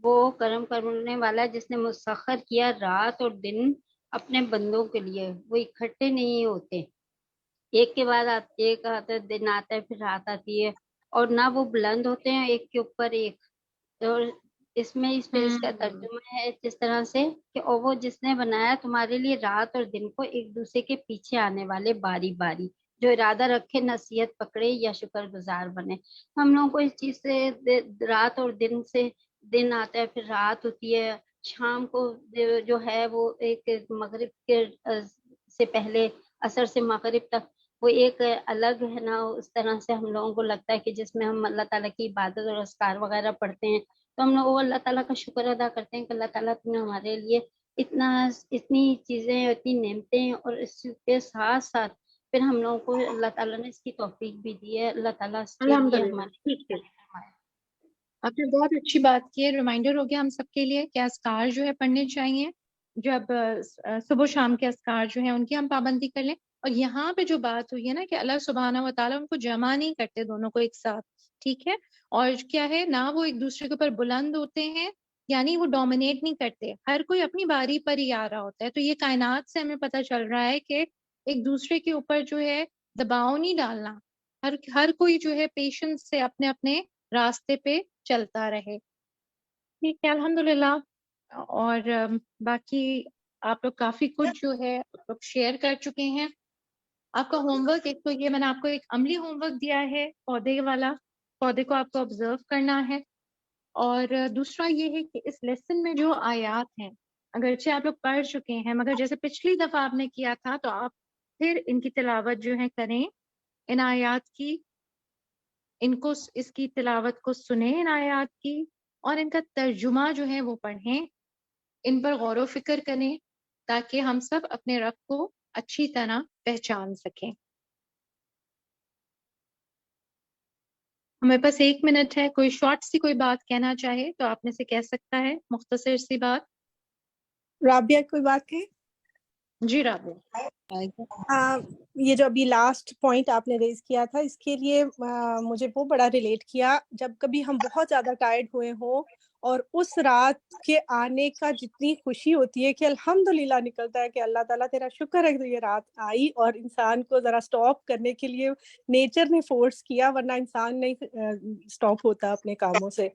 وہ کرم کرنے والا جس نے مسخر کیا رات اور دن اپنے بندوں کے لیے. وہ اکٹھے نہیں ہوتے، ایک کے بعد ایک آتا ہے، دن آتا ہے پھر رات آتی ہے، اور نہ وہ بلند ہوتے ہیں ایک کے اوپر ایک. اور اس میں اس پہ اس کا ترجمہ ہے جس طرح سے کہ اور وہ جس نے بنایا تمہارے لیے رات اور دن کو ایک دوسرے کے پیچھے آنے والے باری باری، جو ارادہ رکھے نصیحت پکڑے یا شکر گزار بنے. ہم لوگوں کو اس چیز سے رات اور دن سے دن آتا ہے پھر رات ہوتی ہے، شام کو جو ہے وہ ایک مغرب کے سے پہلے عصر سے مغرب تک وہ ایک الگ ہے نا. اس طرح سے ہم لوگوں کو لگتا ہے کہ جس میں ہم اللہ تعالیٰ کی عبادت اور اذکار وغیرہ پڑھتے ہیں تو ہم لوگ اللہ تعالیٰ کا شکر ادا کرتے ہیں کہ اللہ تعالیٰ تم نے ہمارے لیے اتنی چیزیں اتنی نعمتیں، اور اس کے ساتھ ساتھ پھر ہم لوگوں کو اللہ تعالیٰ نے اس کی توفیق بھی دی ہے. اللہ تعالیٰ اس کے لیے الحمدللہ ٹھیک ہے. آپ نے بہت اچھی بات کی ہے. ریمائنڈر ہو گیا ہم سب کے لیے کہ اذکار جو ہے پڑھنے چاہیے. جب صبح شام کے اذکار جو ہیں ان کی ہم پابندی کر لیں. اور یہاں پہ جو بات ہوئی ہے نا کہ اللہ سبحانہ و تعالیٰ ان کو جمع نہیں کرتے دونوں کو ایک ساتھ، ٹھیک ہے. اور کیا ہے نہ وہ ایک دوسرے کے اوپر بلند ہوتے ہیں، یعنی وہ ڈومینیٹ نہیں کرتے، ہر کوئی اپنی باری پر ہی آ رہا ہوتا ہے. تو یہ کائنات سے ہمیں پتہ چل رہا ہے کہ ایک دوسرے کے اوپر جو ہے دباؤ نہیں ڈالنا، ہر کوئی جو ہے پیشنس سے اپنے اپنے راستے پہ چلتا رہے. ٹھیک ہے الحمدللہ. اور باقی آپ لوگ کافی کچھ جو ہے لوگ شیئر کر چکے ہیں. آپ کا ہوم ورک ایک تو یہ میں نے آپ کو ایک عملی ہوم ورک دیا ہے پودے والا، پودے کو آپ کو آبزرو کرنا ہے. اور دوسرا یہ ہے کہ اس لیسن میں جو آیات ہیں اگرچہ آپ لوگ پڑھ چکے ہیں مگر جیسے پچھلی دفعہ آپ نے کیا تھا تو آپ پھر ان کی تلاوت جو ہے کریں، ان آیات کی، ان کو اس کی تلاوت کو سنیں ان آیات کی، اور ان کا ترجمہ جو ہے وہ پڑھیں، ان پر غور و فکر کریں تاکہ ہم سب اپنے رب کو اچھی طرح پہچان سکیں. ہمارے پاس 1 منٹ ہے. کوئی شارٹ سی کوئی بات کہنا چاہے تو آپ میں سے کہہ سکتا ہے، مختصر سی بات. رابعہ کوئی بات کہے؟ جی رابعہ. یہ جو ابھی لاسٹ پوائنٹ آپ نے ریز کیا تھا اس کے لیے مجھے وہ بڑا ریلیٹ کیا. جب کبھی ہم بہت زیادہ ٹائرڈ ہوئے ہوں اور اس رات کے آنے کا جتنی خوشی ہوتی ہے کہ الحمدللہ نکلتا ہے کہ اللہ تعالیٰ تیرا شکر ہے کہ یہ رات آئی اور انسان کو ذرا سٹاپ کرنے کے لیے نیچر نے فورس کیا، ورنہ انسان نہیں سٹاپ ہوتا اپنے کاموں سے.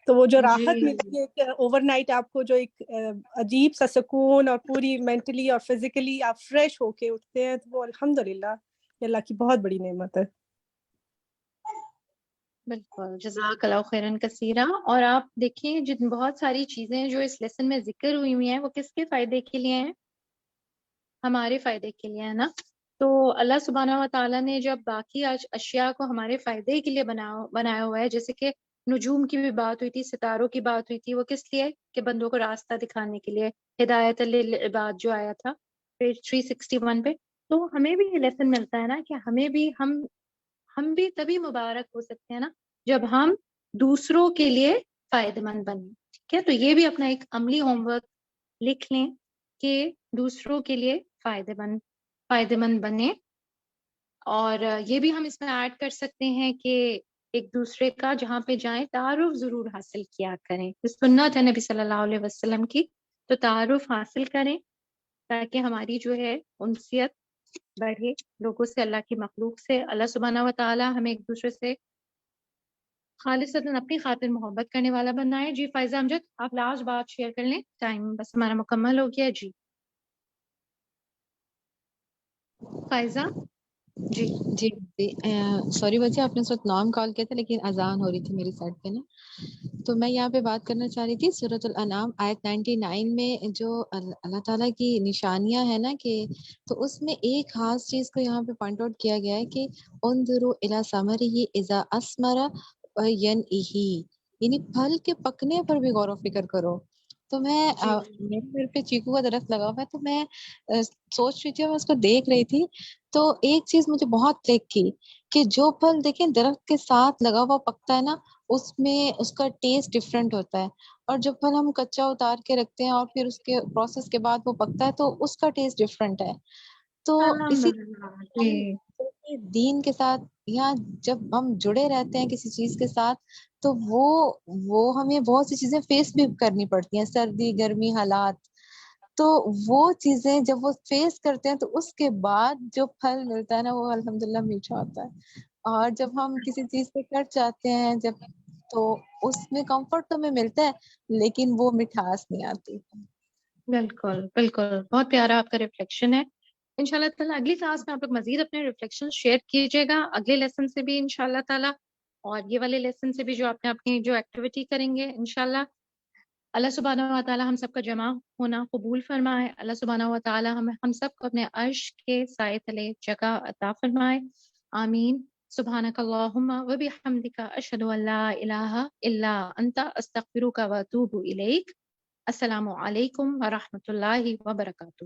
تو وہ جو راحت ملتی ہے کہ اوور نائٹ آپ کو جو ایک عجیب سا سکون اور پوری مینٹلی اور فزیکلی آپ فریش ہو کے اٹھتے ہیں، تو وہ الحمدللہ یہ اللہ کی بہت بڑی نعمت ہے. بالکل جزاک اللہ خیرن کثیرہ. اور آپ دیکھیں جن بہت ساری چیزیں جو اس لیسن میں ذکر ہوئی ہوئی ہیں وہ کس کے فائدے کے لیے ہیں؟ ہمارے فائدے کے لیے ہے نا. تو اللہ سبحانہ و تعالیٰ نے جب باقی اشیاء کو ہمارے فائدے کے لیے بنایا ہوا ہے، جیسے کہ نجوم کی بھی بات ہوئی تھی، ستاروں کی بات ہوئی تھی، وہ کس لیے؟ کہ بندوں کو راستہ دکھانے کے لیے، ہدایت للعباد جو آیا تھا پیج 361 پہ. تو ہمیں بھی یہ لیسن ملتا ہے نا کہ ہمیں بھی ہم بھی تبھی مبارک ہو سکتے ہیں نا جب ہم دوسروں کے لیے فائدہ مند بنیں. ٹھیک ہے، تو یہ بھی اپنا ایک عملی ہوم ورک لکھ لیں کہ دوسروں کے لیے فائدہ مند بنیں. اور یہ بھی ہم اس میں ایڈ کر سکتے ہیں کہ ایک دوسرے کا جہاں پہ جائیں تعارف ضرور حاصل کیا کریں. سنت ہے نبی صلی اللہ علیہ وسلم کی، تو تعارف حاصل کریں تاکہ ہماری جو ہے انسیت بڑھے لوگوں سے، اللہ کی مخلوق سے. اللہ سبحانہ و تعالی ہمیں ایک دوسرے سے خالصتاً اپنی خاطر محبت کرنے والا بنائے. جی فائزہ امجد آپ لاسٹ بات شیئر کر لیں، ٹائم بس ہمارا مکمل ہو گیا. جی فائزہ. جی جی سوری بچے آپ نے صرف نام کال کیا تھا لیکن اذان ہو رہی تھی میری سائڈ پہ نا. تو میں یہاں پہ بات کرنا چاہ رہی تھی سورۃ الانعام آیت 99 میں جو اللہ تعالیٰ کی نشانیاں ہیں نا کہ تو اس میں ایک خاص چیز کو یہاں پہ پوائنٹ آؤٹ کیا گیا ہے کہ انظروا الی ثمرہ اذا اثمر ینعہ، یعنی پھل کے پکنے پر بھی غور و فکر کرو. تو میرے پہ چیکو کا درخت لگا ہوا ہے تو میں سوچ رہی تھی اور میں اس کو دیکھ رہی تھی تو ایک چیز مجھے بہت کلک کی کہ جو پھل دیکھیں درخت کے ساتھ لگا ہوا پکتا ہے نا اس میں اس کا ٹیسٹ ڈفرینٹ ہوتا ہے، اور جو پھل ہم کچا اتار کے رکھتے ہیں اور پھر اس کے پروسیس کے بعد وہ پکتا ہے تو اس کا ٹیسٹ ڈفرینٹ ہے. تو اسی دین کے ساتھ یا جب ہم جڑے رہتے ہیں کسی چیز کے ساتھ تو وہ ہمیں بہت سی چیزیں فیس بھی کرنی پڑتی ہیں، سردی گرمی حالات. تو وہ چیزیں جب وہ فیس کرتے ہیں تو اس کے بعد جو پھل ملتا ہے نا وہ الحمدللہ میٹھا ہوتا ہے. اور جب ہم کسی چیز سے کٹ جاتے ہیں جب تو اس میں کمفرٹ تو ہمیں ملتا ہے لیکن وہ مٹھاس نہیں آتی. بالکل بالکل، بہت پیارا آپ کا ریفلیکشن ہے. انشاءاللہ تعالیٰ اگلی کلاس میں آپ لوگ مزید اپنے ریفلیکشن شیئر کیجیے گا اگلے لیسن سے بھی انشاءاللہ تعالیٰ، اور یہ والے لیسن سے بھی جو آپ نے اپنی جو ایکٹیویٹی کریں گے انشاءاللہ. اللہ سبحانہ و تعالیٰ ہم سب کا جمع ہونا قبول فرمائے. اللہ سبحانہ و تعالیٰ ہم سب کو اپنے عرش کے سائے تلے جگہ عطا فرمائے. آمین. سبحانک اللہم و بحمدک اشہد ان لا الہ الا انت استغفرک و اتوب الیک. السلام علیکم ورحمۃ اللہ وبرکاتہ.